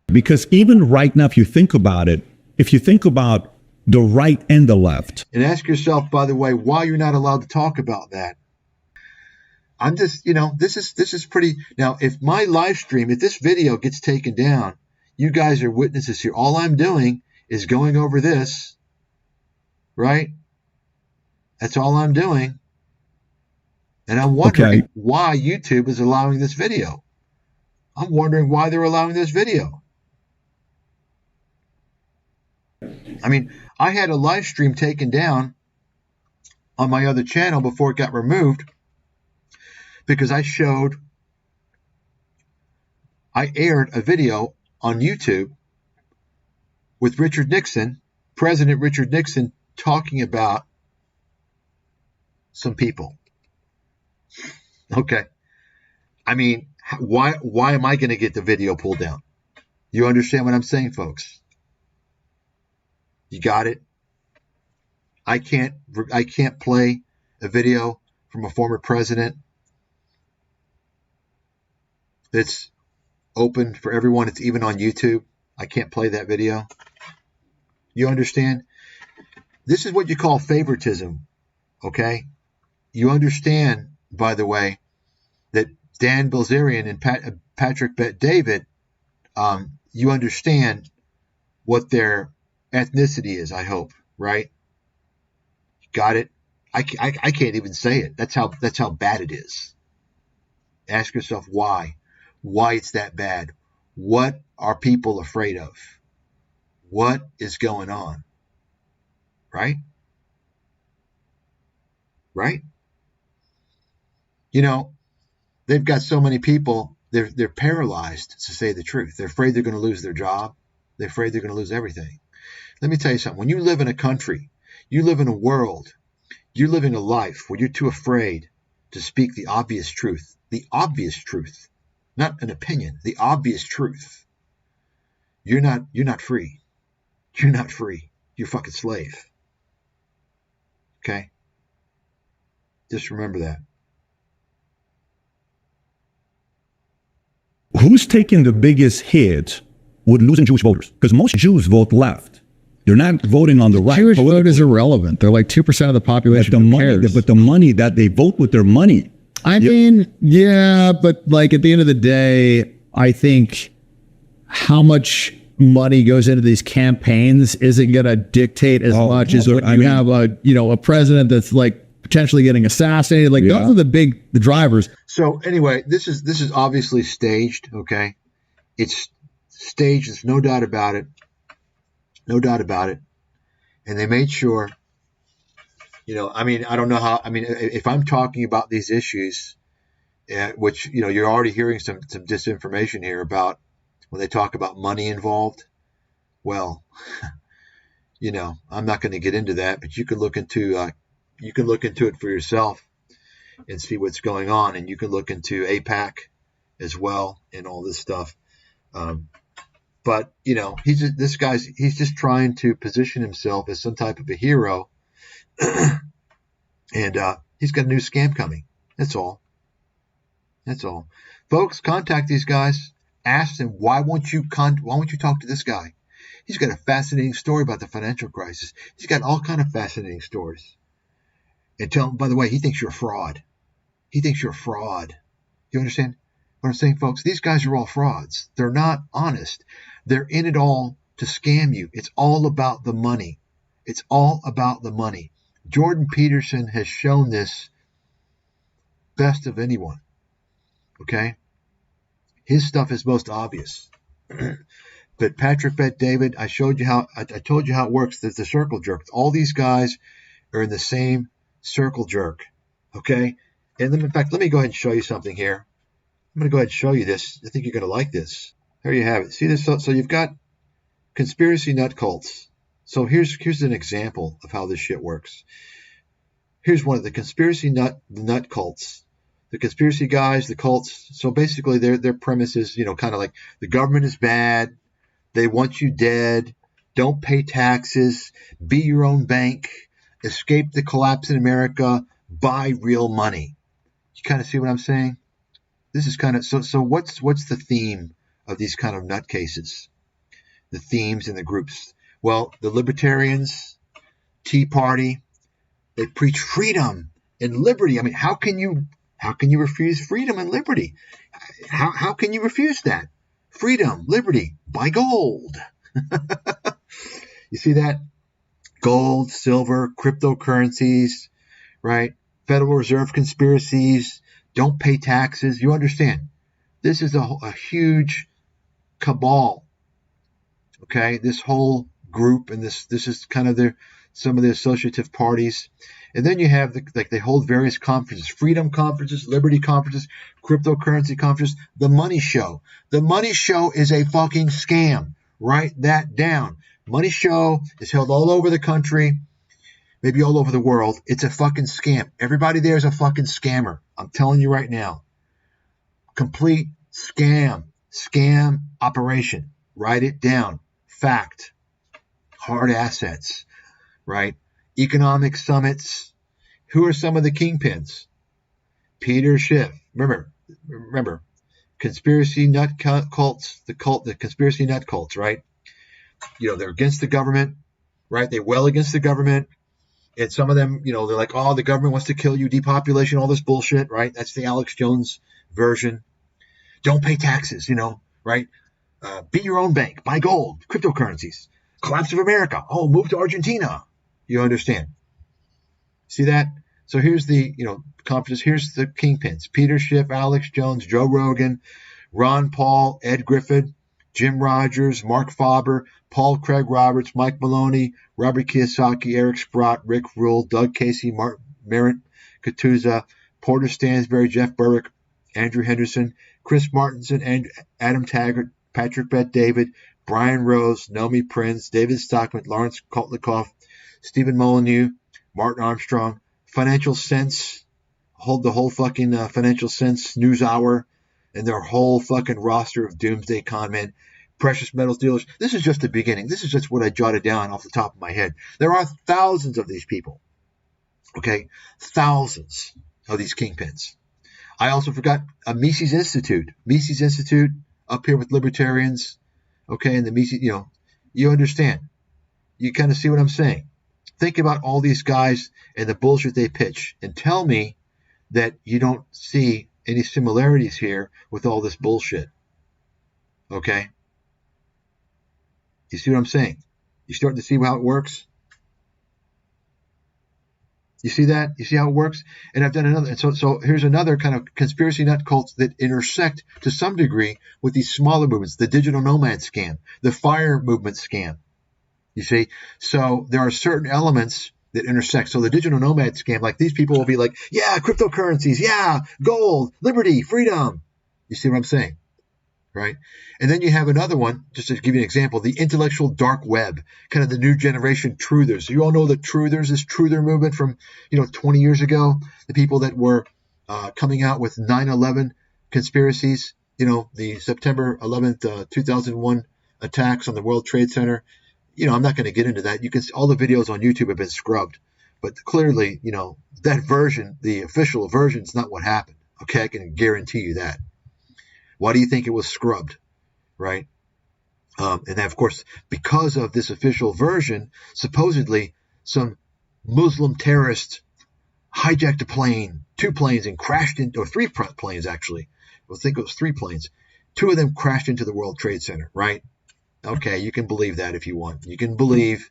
Because even right now, if you think about it, if you think about the right and the left. And ask yourself, by the way, why you're not allowed to talk about that. I'm just, this is pretty. Now, if my live stream, if this video gets taken down, you guys are witnesses here. All I'm doing is going over this, right? That's all I'm doing. And I'm wondering why YouTube is allowing this video. I'm wondering why they're allowing this video. I mean, I had a live stream taken down on my other channel before it got removed because I aired a video on YouTube with Richard Nixon, President Richard Nixon, talking about some people. Okay. I mean, why am I going to get the video pulled down? You understand what I'm saying, folks? You got it? I can't play a video from a former president that's open for everyone. It's even on YouTube. I can't play that video. You understand? This is what you call favoritism, okay? You understand, by the way, that Dan Bilzerian and Patrick Bet-David, you understand what their ethnicity is, I hope, right? Got it? I can't even say it. That's how bad it is. Ask yourself why. Why it's that bad. What are people afraid of? What is going on? Right? Right? They've got so many people, they're paralyzed, to say the truth. They're afraid they're going to lose their job. They're afraid they're going to lose everything. Let me tell you something. When you live in a country, you live in a world, you're living a life where you're too afraid to speak the obvious truth. The obvious truth. Not an opinion. The obvious truth. You're not free. You're not free. You're a fucking slave. Okay? Just remember that. Who's taking the biggest hit with losing Jewish voters? Because most Jews vote left. They're not voting on the right. Jewish vote is irrelevant. They're like 2% of the population. But the money that they vote with their money. I mean, yeah, but like at the end of the day, I think how much money goes into these campaigns isn't going to dictate as much as when you have a president that's like potentially getting assassinated. Like those are the drivers. So anyway, this is obviously staged. Okay, it's staged. There's no doubt about it. No doubt about it. And they made sure. I mean, I don't know how. I mean, if I'm talking about these issues, which you're already hearing some disinformation here about when they talk about money involved. Well, I'm not going to get into that, but you can look into it for yourself and see what's going on, and you can look into AIPAC as well and all this stuff. But he's just trying to position himself as some type of a hero. And he's got a new scam coming. That's all. Folks, contact these guys. Ask them, why won't you talk to this guy? He's got a fascinating story about the financial crisis. He's got all kind of fascinating stories. And tell him, by the way, he thinks you're a fraud. You understand what I'm saying, folks? These guys are all frauds. They're not honest. They're in it all to scam you. It's all about the money. Jordan Peterson has shown this best of anyone. Okay? His stuff is most obvious. But Patrick Bet-David, I told you how it works. There's the circle jerk. All these guys are in the same circle jerk. Okay? And then, in fact, let me go ahead and show you something here. I'm going to go ahead and show you this. I think you're going to like this. There you have it. See this? So you've got conspiracy nut cults. So here's an example of how this shit works. Here's one of the conspiracy nut cults. The conspiracy guys, the cults. So basically their premise is, kind of like the government is bad. They want you dead. Don't pay taxes. Be your own bank. escape the collapse in America, buy real money. You kind of see what I'm saying? This is kind of so what's the theme of these kind of nutcases? The themes and the groups. Well, the libertarians, Tea Party, they preach freedom and liberty. I mean, how can you refuse freedom and liberty? How can you refuse that? Freedom, liberty, buy gold. You see that? Gold, silver, cryptocurrencies, right? Federal Reserve conspiracies, don't pay taxes. You understand? This is a huge cabal. Okay, this whole group, and this is kind of some of the associative parties. And then you have they hold various conferences, freedom conferences, liberty conferences, cryptocurrency conferences, the money show. The money show is a fucking scam. Write that down. Money show is held all over the country, maybe all over the world. It's a fucking scam. Everybody there is a fucking scammer. I'm telling you right now. Complete scam operation. Write it down. Fact. Hard assets, right? Economic summits. Who are some of the kingpins? Peter Schiff. Remember, conspiracy nut cults, the conspiracy nut cults, right? You know, they're against the government, right? They well against the government. And some of them, you know, they're like, oh, the government wants to kill you, depopulation, all this bullshit, right? That's the Alex Jones version. Don't pay taxes, you know, right? Be your own bank, buy gold, cryptocurrencies, collapse of America. Oh, move to Argentina. You understand? See that? So here's the, conferences. Here's the kingpins: Peter Schiff, Alex Jones, Joe Rogan, Ron Paul, Ed Griffin, Jim Rogers, Mark Faber, Paul Craig Roberts, Mike Maloney, Robert Kiyosaki, Eric Sprott, Rick Rule, Doug Casey, Merritt Katuza, Porter Stansberry, Jeff Berwick, Andrew Henderson, Chris Martinson, and Adam Taggart, Patrick Bet-David, Brian Rose, Naomi Prince, David Stockman, Lawrence Kotlikoff, Stephen Molyneux, Martin Armstrong, Financial Sense, the whole fucking Financial Sense News Hour, and their whole fucking roster of doomsday con men, precious metals dealers. This is just the beginning. This is just what I jotted down off the top of my head. There are thousands of these people. Okay? Thousands of these kingpins. I also forgot Mises Institute. Mises Institute up here with libertarians. Okay, and the Mises, you understand. You kind of see what I'm saying. Think about all these guys and the bullshit they pitch, and tell me that you don't see any similarities here with all this bullshit. Okay? You see what I'm saying? You starting to see how it works? You see that? You see how it works? And I've done another. And so here's another kind of conspiracy nut cults that intersect to some degree with these smaller movements: the digital nomad scam, the FIRE movement scam. You see? So there are certain elements that intersect. So the digital nomad scam, like these people will be like, yeah, cryptocurrencies, yeah, gold, liberty, freedom. You see what I'm saying? Right? And then you have another one, just to give you an example, the intellectual dark web, kind of the new generation truthers. You all know the truthers, this truther movement from, 20 years ago, the people that were coming out with 9/11 conspiracies, the September 11th, 2001 attacks on the World Trade Center. I'm not going to get into that. You can see all the videos on YouTube have been scrubbed, but clearly, that version, the official version, is not what happened. Okay, I can guarantee you that. Why do you think it was scrubbed, right? And then, of course, because of this official version, supposedly some Muslim terrorist hijacked a plane, 2 planes, and crashed into, or 3 planes actually. I think it was 3 planes. 2 of them crashed into the World Trade Center, right? Okay, you can believe that if you want. You can believe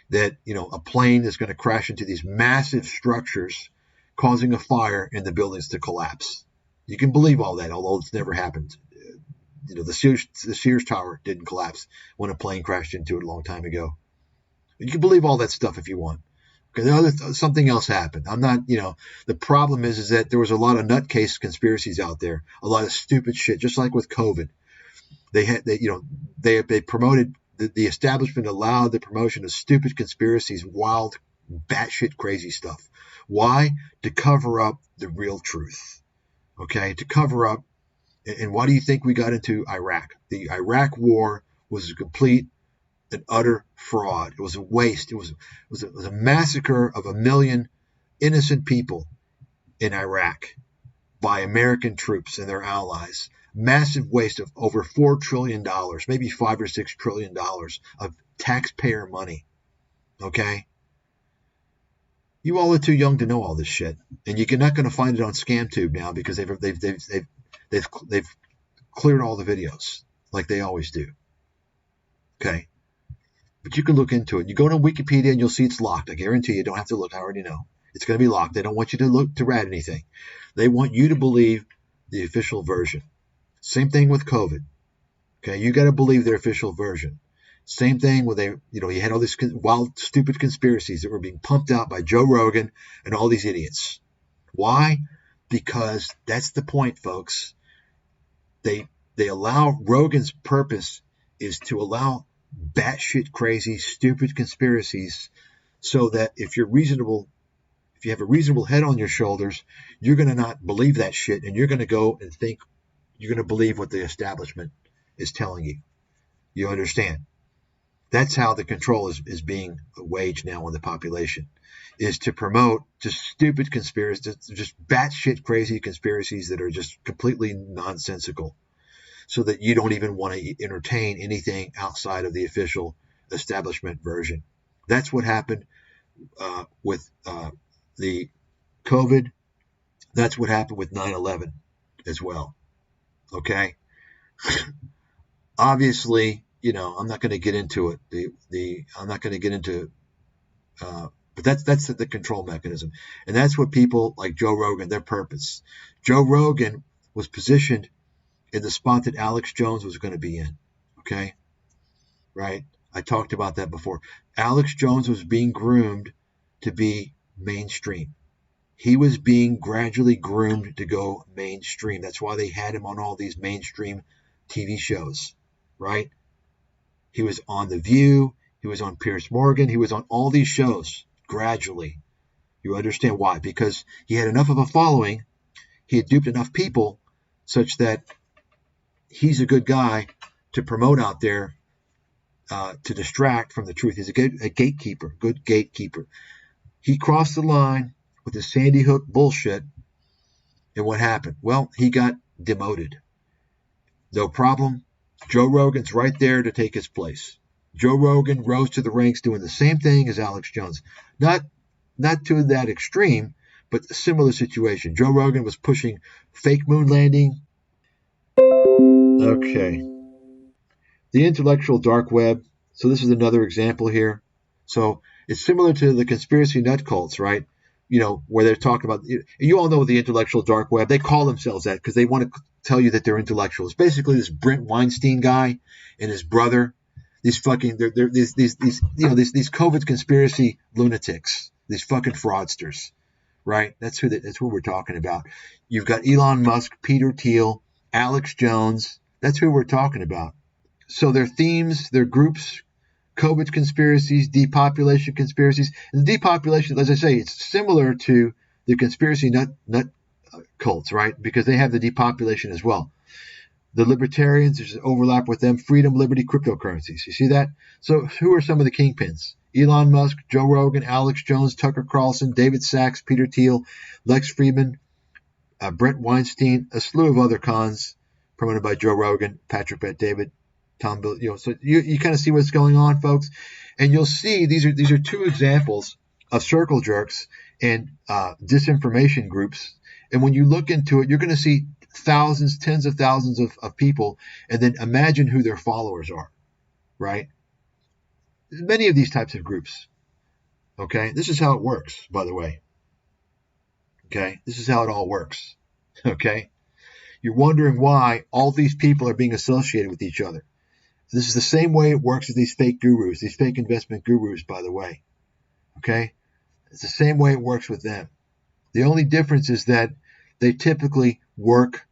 that, a plane is going to crash into these massive structures, causing a fire and the buildings to collapse. You can believe all that, although it's never happened. The Sears Tower didn't collapse when a plane crashed into it a long time ago. You can believe all that stuff if you want. Okay, something else happened. I'm not, the problem is that there was a lot of nutcase conspiracies out there, a lot of stupid shit, just like with COVID. They promoted, the establishment allowed the promotion of stupid conspiracies, wild, batshit crazy stuff. Why? To cover up the real truth. Okay, to cover up. And why do you think we got into Iraq? The Iraq war was a complete an utter fraud. It was a waste. It was a massacre of 1 million innocent people in Iraq by American troops and their allies. Massive waste of over $4 trillion, maybe $5 or $6 trillion of taxpayer money. Okay? You all are too young to know all this shit, and you're not going to find it on ScamTube now because they've cleared all the videos like they always do. Okay? But you can look into it. You go to Wikipedia and you'll see it's locked. I guarantee you don't have to look. I already know. It's going to be locked. They don't want you to read anything. They want you to believe the official version. Same thing with COVID. Okay, you got to believe their official version. Same thing with you had all these wild, stupid conspiracies that were being pumped out by Joe Rogan and all these idiots. Why? Because that's the point, folks. They allow Rogan's purpose is to allow batshit crazy, stupid conspiracies, so that if you have a reasonable head on your shoulders, you're going to not believe that shit, and you're going to go and think you're going to believe what the establishment is telling you. You understand? That's how the control is being waged now on the population, is to promote just stupid conspiracies, just batshit crazy conspiracies that are just completely nonsensical, so that you don't even want to entertain anything outside of the official establishment version. That's what happened with the COVID. That's what happened with 9/11 as well. Okay? Obviously, I'm not going to get into it. I'm not going to get into, but that's the control mechanism, and that's what people like Joe Rogan, their purpose. Joe Rogan was positioned in the spot that Alex Jones was going to be in. Okay, right? I talked about that before. Alex Jones was being groomed to be mainstream. He was being gradually groomed to go mainstream. That's why they had him on all these mainstream TV shows, right? He was on The View. He was on Piers Morgan. He was on all these shows gradually. You understand why? Because he had enough of a following. He had duped enough people such that he's a good guy to promote out there to distract from the truth. He's a gatekeeper, good gatekeeper. He crossed the line with the Sandy Hook bullshit, and what happened? Well, he got demoted. No problem. Joe Rogan's right there to take his place. Joe Rogan rose to the ranks doing the same thing as Alex Jones. Not to that extreme, but a similar situation. Joe Rogan was pushing fake moon landing. Okay. The intellectual dark web. So this is another example here. So it's similar to the conspiracy nut cults, right? Where they're talking about, you all know the intellectual dark web. They call themselves that because they want to tell you that they're intellectuals. Basically, this Brent Weinstein guy and his brother, these fucking, these COVID conspiracy lunatics, these fucking fraudsters, right? That's what we're talking about. You've got Elon Musk, Peter Thiel, Alex Jones. That's who we're talking about. So their themes, their groups, COVID conspiracies, depopulation conspiracies. And the depopulation, as I say, it's similar to the conspiracy nut cults, right? Because they have the depopulation as well. The libertarians, there's an overlap with them. Freedom, liberty, cryptocurrencies. You see that? So who are some of the kingpins? Elon Musk, Joe Rogan, Alex Jones, Tucker Carlson, David Sachs, Peter Thiel, Lex Friedman, Brent Weinstein, a slew of other cons promoted by Joe Rogan, Patrick Bet-David, Tom Bill. So you kind of see what's going on, folks, and you'll see these are two examples of circle jerks and disinformation groups. And when you look into it, you're going to see thousands, tens of thousands of people, and then imagine who their followers are, right? Many of these types of groups. Okay, this is how it works, by the way. Okay, this is how it all works. Okay, you're wondering why all these people are being associated with each other. This is the same way it works with these fake gurus, these fake investment gurus, by the way. Okay, it's the same way it works with them. The only difference is that they typically work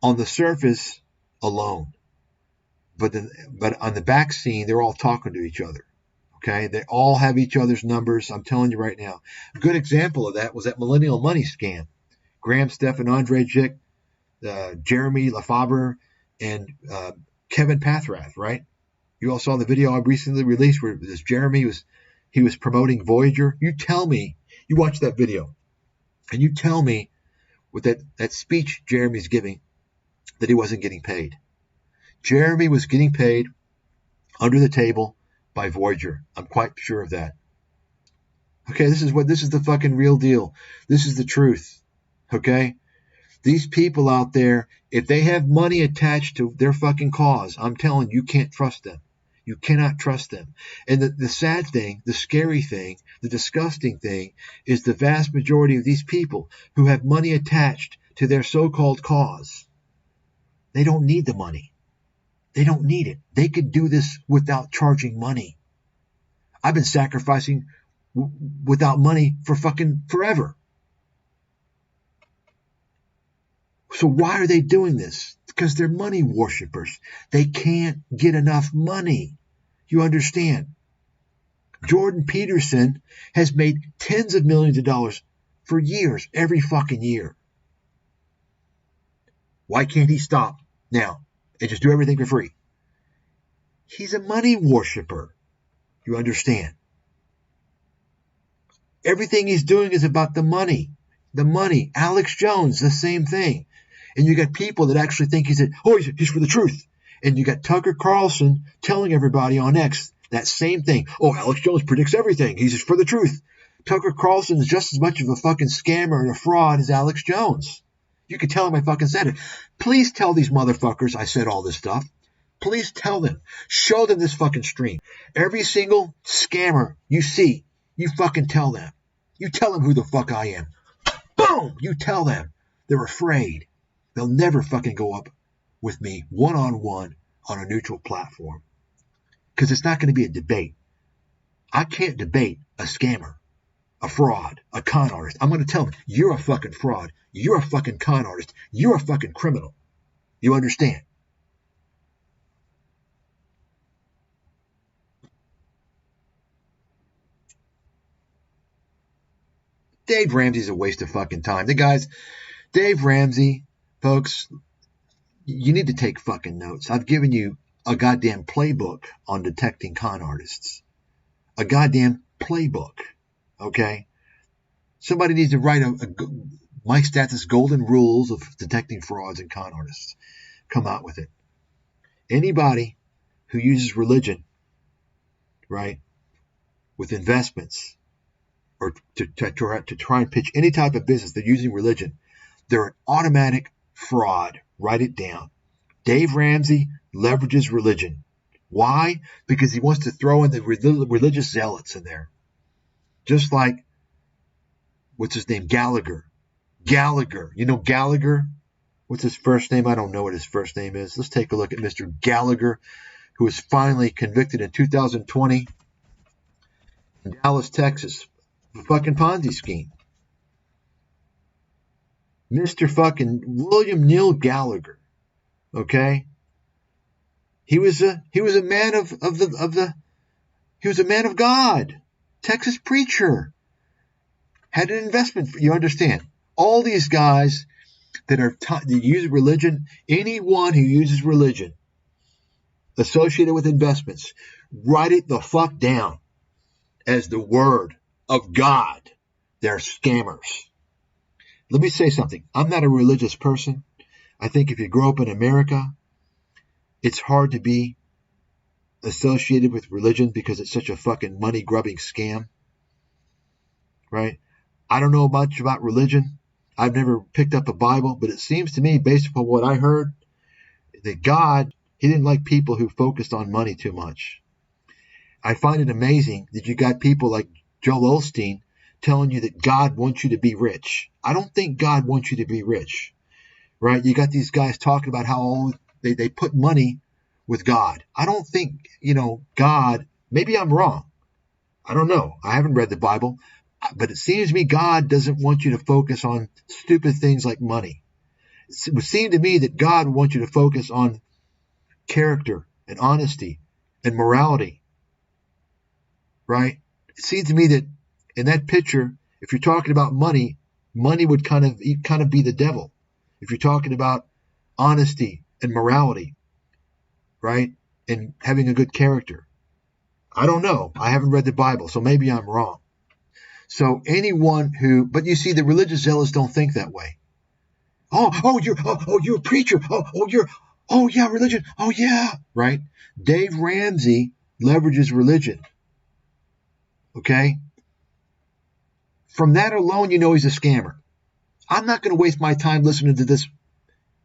on the surface alone, but on the back scene, they're all talking to each other. Okay, they all have each other's numbers. I'm telling you right now. A good example of that was that millennial money scam. Graham Stephan, Andre Jick, Jeremy Lefebvre, and Kevin Pathrath, right? You all saw the video I recently released where this Jeremy was promoting Voyager. You tell me, you watch that video, and you tell me with that speech Jeremy's giving that he wasn't getting paid. Jeremy was getting paid under the table by Voyager. I'm quite sure of that. Okay, this is the fucking real deal. This is the truth. Okay? These people out there, if they have money attached to their fucking cause, I'm telling you, you can't trust them. You cannot trust them. And the sad thing, the scary thing, the disgusting thing is the vast majority of these people who have money attached to their so-called cause, they don't need the money. They don't need it. They could do this without charging money. I've been sacrificing without money for fucking forever. So why are they doing this? Because they're money worshipers. They can't get enough money. You understand? Jordan Peterson has made tens of millions of dollars for years, every fucking year. Why can't he stop now and just do everything for free? He's a money worshiper. You understand? Everything he's doing is about the money. The money. Alex Jones, the same thing. And you got people that actually think he's for the truth. And you got Tucker Carlson telling everybody on X that same thing. Oh, Alex Jones predicts everything. He's just for the truth. Tucker Carlson is just as much of a fucking scammer and a fraud as Alex Jones. You can tell him I fucking said it. Please tell these motherfuckers I said all this stuff. Please tell them. Show them this fucking stream. Every single scammer you see, you fucking tell them. You tell them who the fuck I am. Boom! You tell them. They're afraid. They'll never fucking go up with me one-on-one on a neutral platform. Because it's not going to be a debate. I can't debate a scammer, a fraud, a con artist. I'm going to tell them, you're a fucking fraud. You're a fucking con artist. You're a fucking criminal. You understand? Dave Ramsey's a waste of fucking time. Dave Ramsey, folks, you need to take fucking notes. I've given you a goddamn playbook on detecting con artists. A goddamn playbook. Okay? Somebody needs to write a Mike Stathis golden rules of detecting frauds and con artists. Come out with it. Anybody who uses religion, right, with investments, or to try and pitch any type of business, they're using religion, they're an automatic fraud. Write it down. Dave Ramsey leverages religion. Why? Because he wants to throw in the religious zealots in there. Just like, what's his name? Gallagher. You know Gallagher? What's his first name? I don't know what his first name is. Let's take a look at Mr. Gallagher, who was finally convicted in 2020 in Dallas, Texas. A fucking Ponzi scheme. Mr. fucking William Neal Gallagher. Okay? He was a man he was a man of God. Texas preacher. Had an investment, you understand. All these guys that use religion, anyone who uses religion associated with investments, write it the fuck down as the word of God. They're scammers. Let me say something. I'm not a religious person. I think if you grow up in America, it's hard to be associated with religion because it's such a fucking money-grubbing scam. Right? I don't know much about religion. I've never picked up a Bible, but it seems to me, based upon what I heard, that God, he didn't like people who focused on money too much. I find it amazing that you got people like Joel Osteen telling you that God wants you to be rich. I don't think God wants you to be rich, right? You got these guys talking about how they put money with God. I don't think, God, maybe I'm wrong. I don't know. I haven't read the Bible, but it seems to me God doesn't want you to focus on stupid things like money. It would seem to me that God wants you to focus on character and honesty and morality, right? It seems to me that in that picture, if you're talking about money, money would kind of be the devil. If you're talking about honesty and morality, right? and having a good character. I don't know. I haven't read the Bible, so maybe I'm wrong. So anyone who, but you see, the religious zealots don't think that way. You're a preacher. Yeah, religion. Oh yeah, right. Dave Ramsey leverages religion. Okay. From that alone, you know he's a scammer. I'm not going to waste my time listening to this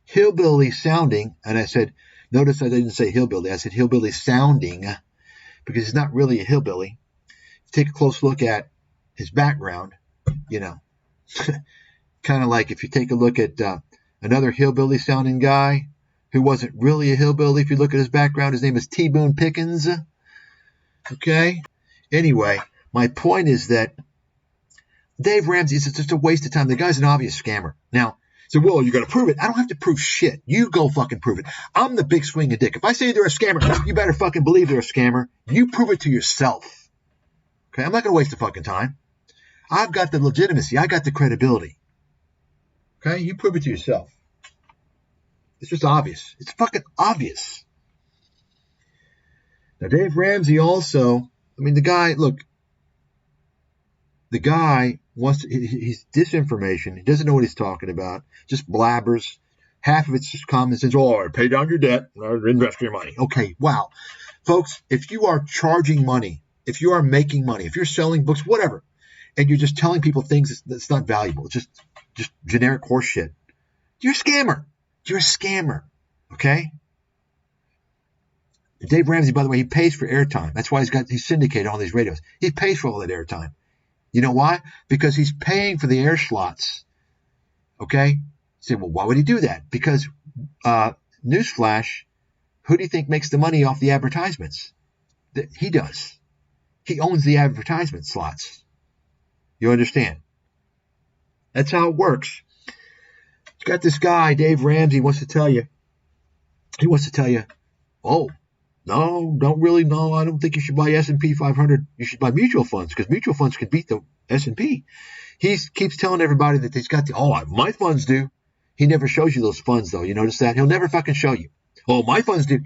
hillbilly sounding, and I said, notice I didn't say hillbilly. I said hillbilly sounding, because he's not really a hillbilly. Take a close look at his background, you know. Kind of like if you take a look at another hillbilly sounding guy who wasn't really a hillbilly. If you look at his background, his name is T-Boone Pickens. Okay. Anyway, my point is that Dave Ramsey is just a waste of time. The guy's an obvious scammer. Now, so, well, you got to prove it. I don't have to prove shit. You go fucking prove it. I'm the big swinging dick. If I say they're a scammer, you better fucking believe they're a scammer. You prove it to yourself. Okay. I'm not going to waste the fucking time. I've got the legitimacy. I got the credibility. Okay, you prove it to yourself. It's just obvious. It's fucking obvious. Now, Dave Ramsey also, I mean, the guy wants to, he's disinformation. He doesn't know what he's talking about. Just blabbers. Half of it's just common sense. Oh, pay down your debt or invest your money. Okay, wow. Folks, if you are charging money, if you are making money, if you're selling books, whatever, and you're just telling people things that's not valuable, it's just generic horse shit, you're a scammer. You're a scammer. Okay? Dave Ramsey, by the way, he pays for airtime. That's why he's syndicated on these radios. He pays for all that airtime. You know why? Because he's paying for the air slots. Okay? You say, well, why would he do that? Because, newsflash, who do you think makes the money off the advertisements? He does. He owns the advertisement slots. You understand? That's how it works. You got this guy, Dave Ramsey, wants to tell you, oh, no, don't really, no, I don't think you should buy S&P 500. You should buy mutual funds, because mutual funds can beat the S&P. He keeps telling everybody that he's got my funds do. He never shows you those funds, though. You notice that? He'll never fucking show you. Oh, my funds do.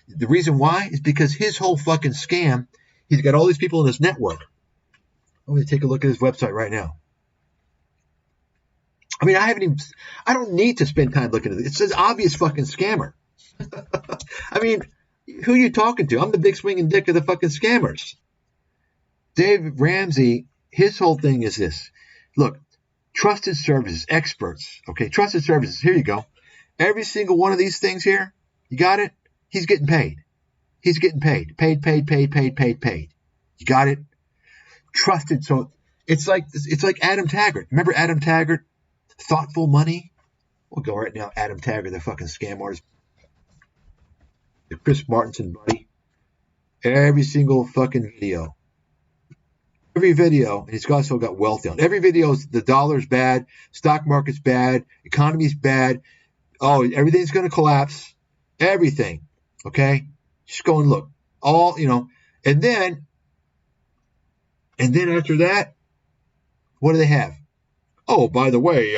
The reason why is because his whole fucking scam, he's got all these people in his network. I'm going to take a look at his website right now. I mean, I don't need to spend time looking at it. It says obvious fucking scammer. I mean, who are you talking to? I'm the big swinging dick of the fucking scammers. Dave Ramsey, his whole thing is this. Look, trusted services, experts. Okay, trusted services. Here you go. Every single one of these things here, you got it? He's getting paid. He's getting paid. Paid. You got it? Trusted. So it's like Adam Taggart. Remember Adam Taggart? Thoughtful Money? We'll go right now. Adam Taggart, the fucking scam artist. The Chris Martinson buddy. Every single fucking video. Every video, and he's also got wealth on. Every video is the dollar's bad, stock market's bad, economy's bad. Oh, everything's going to collapse. Everything. Okay? Just go and look. All, and then after that, what do they have? Oh, by the way,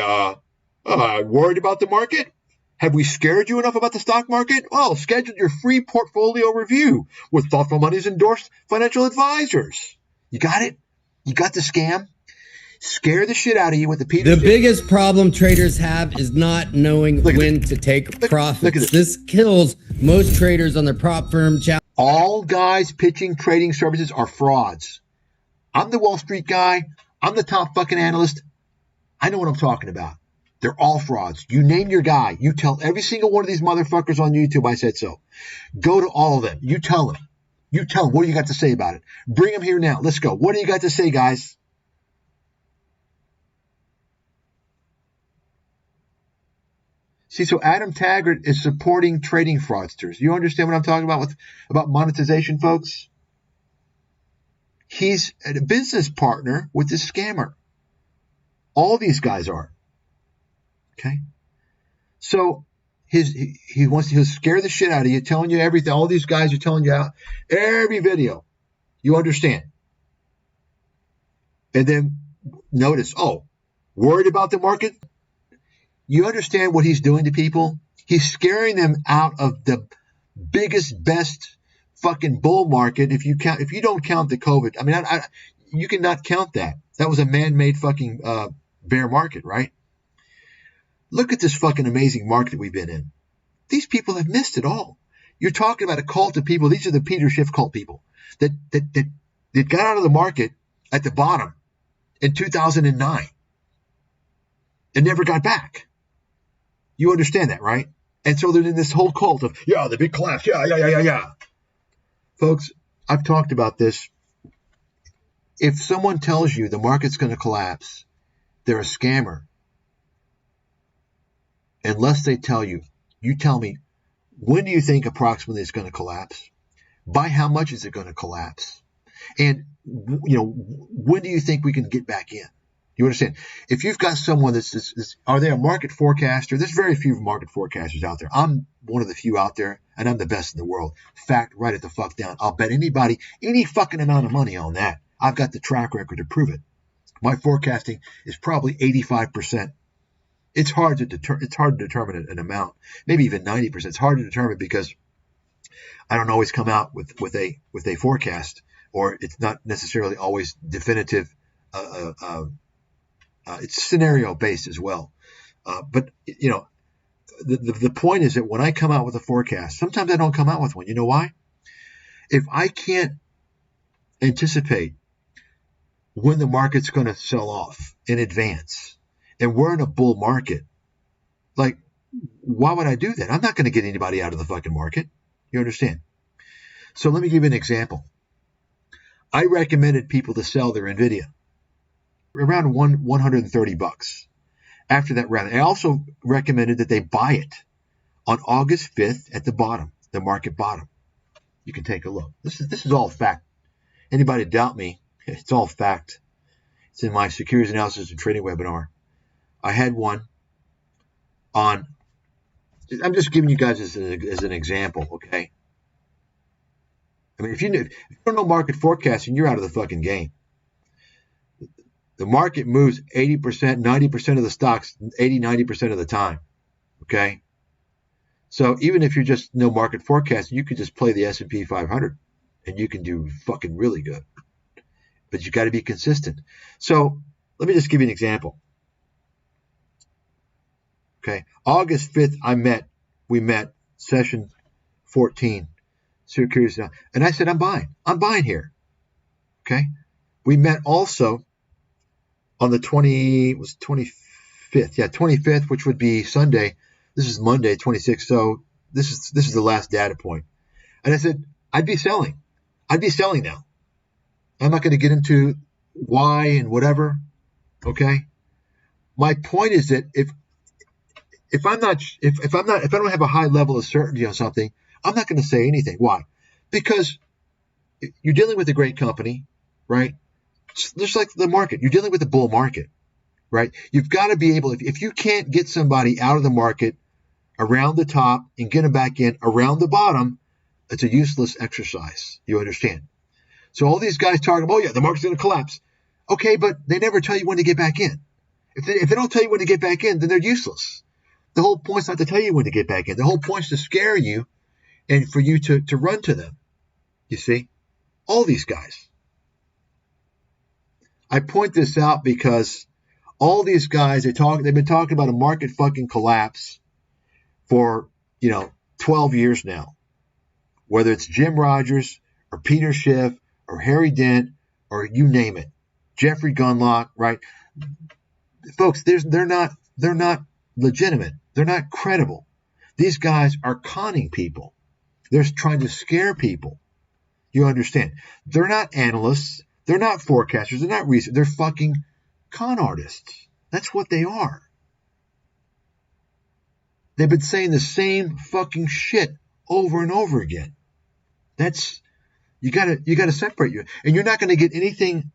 worried about the market? Have we scared you enough about the stock market? Well, schedule your free portfolio review with Thoughtful Money's endorsed financial advisors. You got it? You got the scam? Scare the shit out of you with the Peterson. The biggest problem traders have is not knowing when to take profits. Look at this kills most traders on their prop firm. All guys pitching trading services are frauds. I'm the Wall Street guy. I'm the top fucking analyst. I know what I'm talking about. They're all frauds. You name your guy. You tell every single one of these motherfuckers on YouTube I said so. Go to all of them. You tell them. What do you got to say about it? Bring them here now. Let's go. What do you got to say, guys? See, so Adam Taggart is supporting trading fraudsters. You understand what I'm talking about monetization, folks? He's a business partner with this scammer. All these guys are. Okay? So he'll scare the shit out of you, telling you everything. All these guys are telling you out every video. You understand? And then notice, worried about the market? You understand what he's doing to people? He's scaring them out of the biggest, best fucking bull market, if you don't count the COVID, I mean, you cannot count that. That was a man-made fucking bear market, right? Look at this fucking amazing market that we've been in. These people have missed it all. You're talking about a cult of people. These are the Peter Schiff cult people that got out of the market at the bottom in 2009 and never got back. You understand that, right? And so they're in this whole cult of, yeah, the big collapse. Yeah. Folks, I've talked about this. If someone tells you the market's going to collapse, they're a scammer. Unless they tell you, you tell me, when do you think approximately it's going to collapse? By how much is it going to collapse? And, when do you think we can get back in? You understand? If you've got someone that's are they a market forecaster? There's very few market forecasters out there. I'm one of the few out there, and I'm the best in the world. Fact, write it the fuck down. I'll bet anybody any fucking amount of money on that. I've got the track record to prove it. My forecasting is probably 85%. It's hard to determine an amount, maybe even 90%. It's hard to determine because I don't always come out with a forecast, or it's not necessarily always definitive. It's scenario based as well. But the point is that when I come out with a forecast, sometimes I don't come out with one. You know why? If I can't anticipate when the market's going to sell off in advance, and we're in a bull market, like, why would I do that? I'm not going to get anybody out of the fucking market. You understand? So let me give you an example. I recommended people to sell their NVIDIA around $130. After that round, I also recommended that they buy it on August 5th at the bottom, the market bottom. You can take a look. This is all fact. Anybody doubt me? It's all fact. It's in my securities analysis and trading webinar. I had one on. I'm just giving you guys as an example, okay? I mean, if you don't know market forecasting, you're out of the fucking game. The market moves 80%, 90% of the stocks, 80, 90% of the time, okay? So even if you just know market forecasting, you could just play the S&P 500, and you can do fucking really good. But you got to be consistent. So let me just give you an example. Okay, August 5th, we met, session 14, securities, and I said, I'm buying here. Okay, we met also on the 25th, 25th, which would be Sunday. This is Monday, 26th. So this is the last data point. And I said, I'd be selling now. I'm not going to get into why and whatever. Okay, my point is that if I don't have a high level of certainty on something, I'm not going to say anything. Why? Because you're dealing with a great company, right? Just like the market, you're dealing with a bull market, right? You've got to be able, if you can't get somebody out of the market around the top and get them back in around the bottom, it's a useless exercise. You understand? So all these guys talking, oh yeah, the market's going to collapse. Okay, but they never tell you when to get back in. If they don't tell you when to get back in, then they're useless. The whole point's not to tell you when to get back in. The whole point's to scare you and for you to run to them. You see? All these guys. I point this out because all these guys, they've been talking about a market fucking collapse for, 12 years now. Whether it's Jim Rogers or Peter Schiff or Harry Dent or you name it. Jeffrey Gunlock, right? Folks, they're not legitimate. They're not credible. These guys are conning people. They're trying to scare people. You understand? They're not analysts. They're not forecasters. They're not research. They're fucking con artists. That's what they are. They've been saying the same fucking shit over and over again. That's you gotta separate you, and you're not going to get anything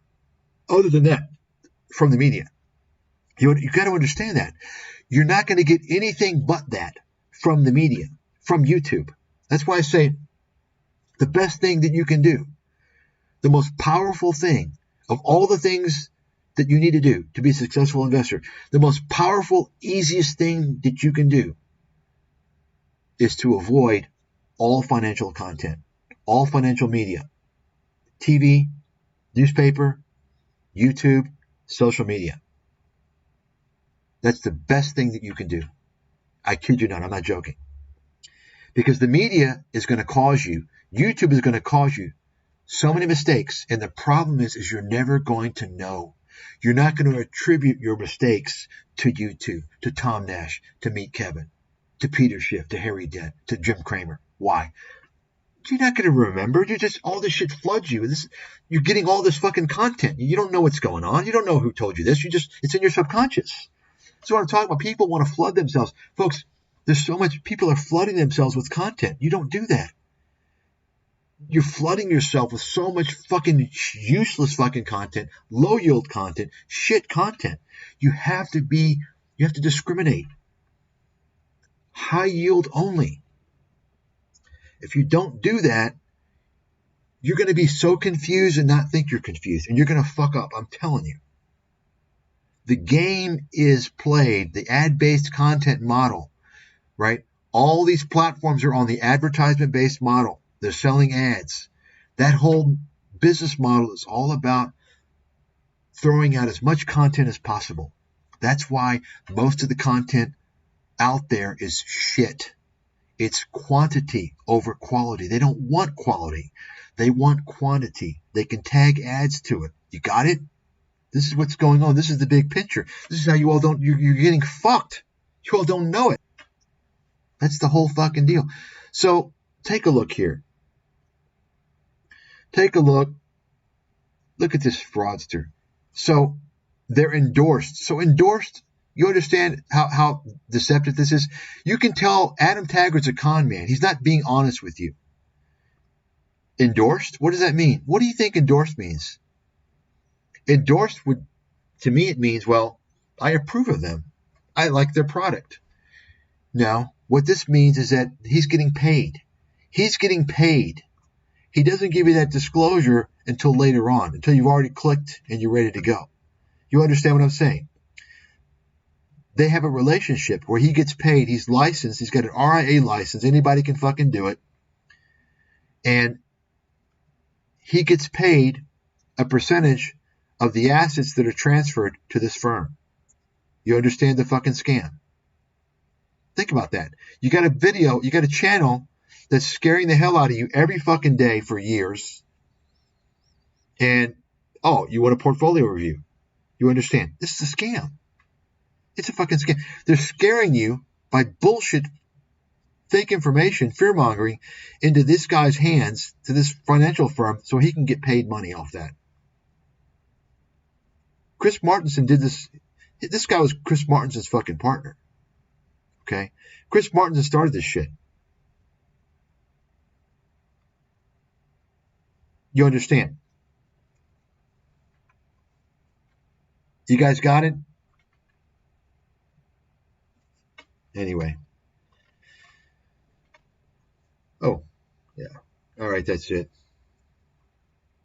other than that from the media. You got to understand that. You're not going to get anything but that from the media, from YouTube. That's why I say the best thing that you can do, the most powerful thing of all the things that you need to do to be a successful investor, the most powerful, easiest thing that you can do is to avoid all financial content. all financial media, TV, newspaper, YouTube, social media. That's the best thing that you can do. I kid you not, I'm not joking. Because the media is going to cause you, YouTube is going to cause you so many mistakes. And the problem is you're never going to know. You're not going to attribute your mistakes to YouTube, to Tom Nash, to Meet Kevin, to Peter Schiff, to Harry Dent, to Jim Cramer. Why? You're not going to remember. You just, all this shit floods you. You're getting all this fucking content. You don't know what's going on. You don't know who told you this. It's in your subconscious. So what I'm talking about, people want to flood themselves. Folks, there's so much, people are flooding themselves with content. You don't do that. You're flooding yourself with so much fucking useless fucking content, low yield content, shit content. You have to discriminate. High yield only. If you don't do that, you're going to be so confused and not think you're confused, and you're going to fuck up. I'm telling you. The game is played, the ad-based content model, right? All these platforms are on the advertisement-based model. They're selling ads. That whole business model is all about throwing out as much content as possible. That's why most of the content out there is shit. It's quantity over quality. They don't want quality. They want quantity. They can tag ads to it. You got it? This is what's going on. This is the big picture. This is how you all don't, you're getting fucked. You all don't know it. That's the whole fucking deal. So take a look here. Take a look. Look at this fraudster. So they're endorsed. So endorsed, you understand how deceptive this is? You can tell Adam Taggart's a con man. He's not being honest with you. Endorsed? What does that mean? What do you think endorsed means? Endorsed would, to me, it means, well, I approve of them. I like their product. Now, what this means is that he's getting paid. He's getting paid. He doesn't give you that disclosure until later on, until you've already clicked and you're ready to go. You understand what I'm saying? They have a relationship where he gets paid. He's licensed. He's got an RIA license. Anybody can fucking do it. And he gets paid a percentage of the assets that are transferred to this firm. You understand the fucking scam? Think about that. You got a video, you got a channel that's scaring the hell out of you every fucking day for years. And, oh, you want a portfolio review. You understand? This is a scam. It's a fucking scam. They're scaring you by bullshit, fake information, fear-mongering into this guy's hands, to this financial firm, so he can get paid money off that. Chris Martenson did this. This guy was Chris Martenson's fucking partner. Okay? Chris Martenson started this shit. You understand? You guys got it? Anyway. Oh, yeah. All right, that's it.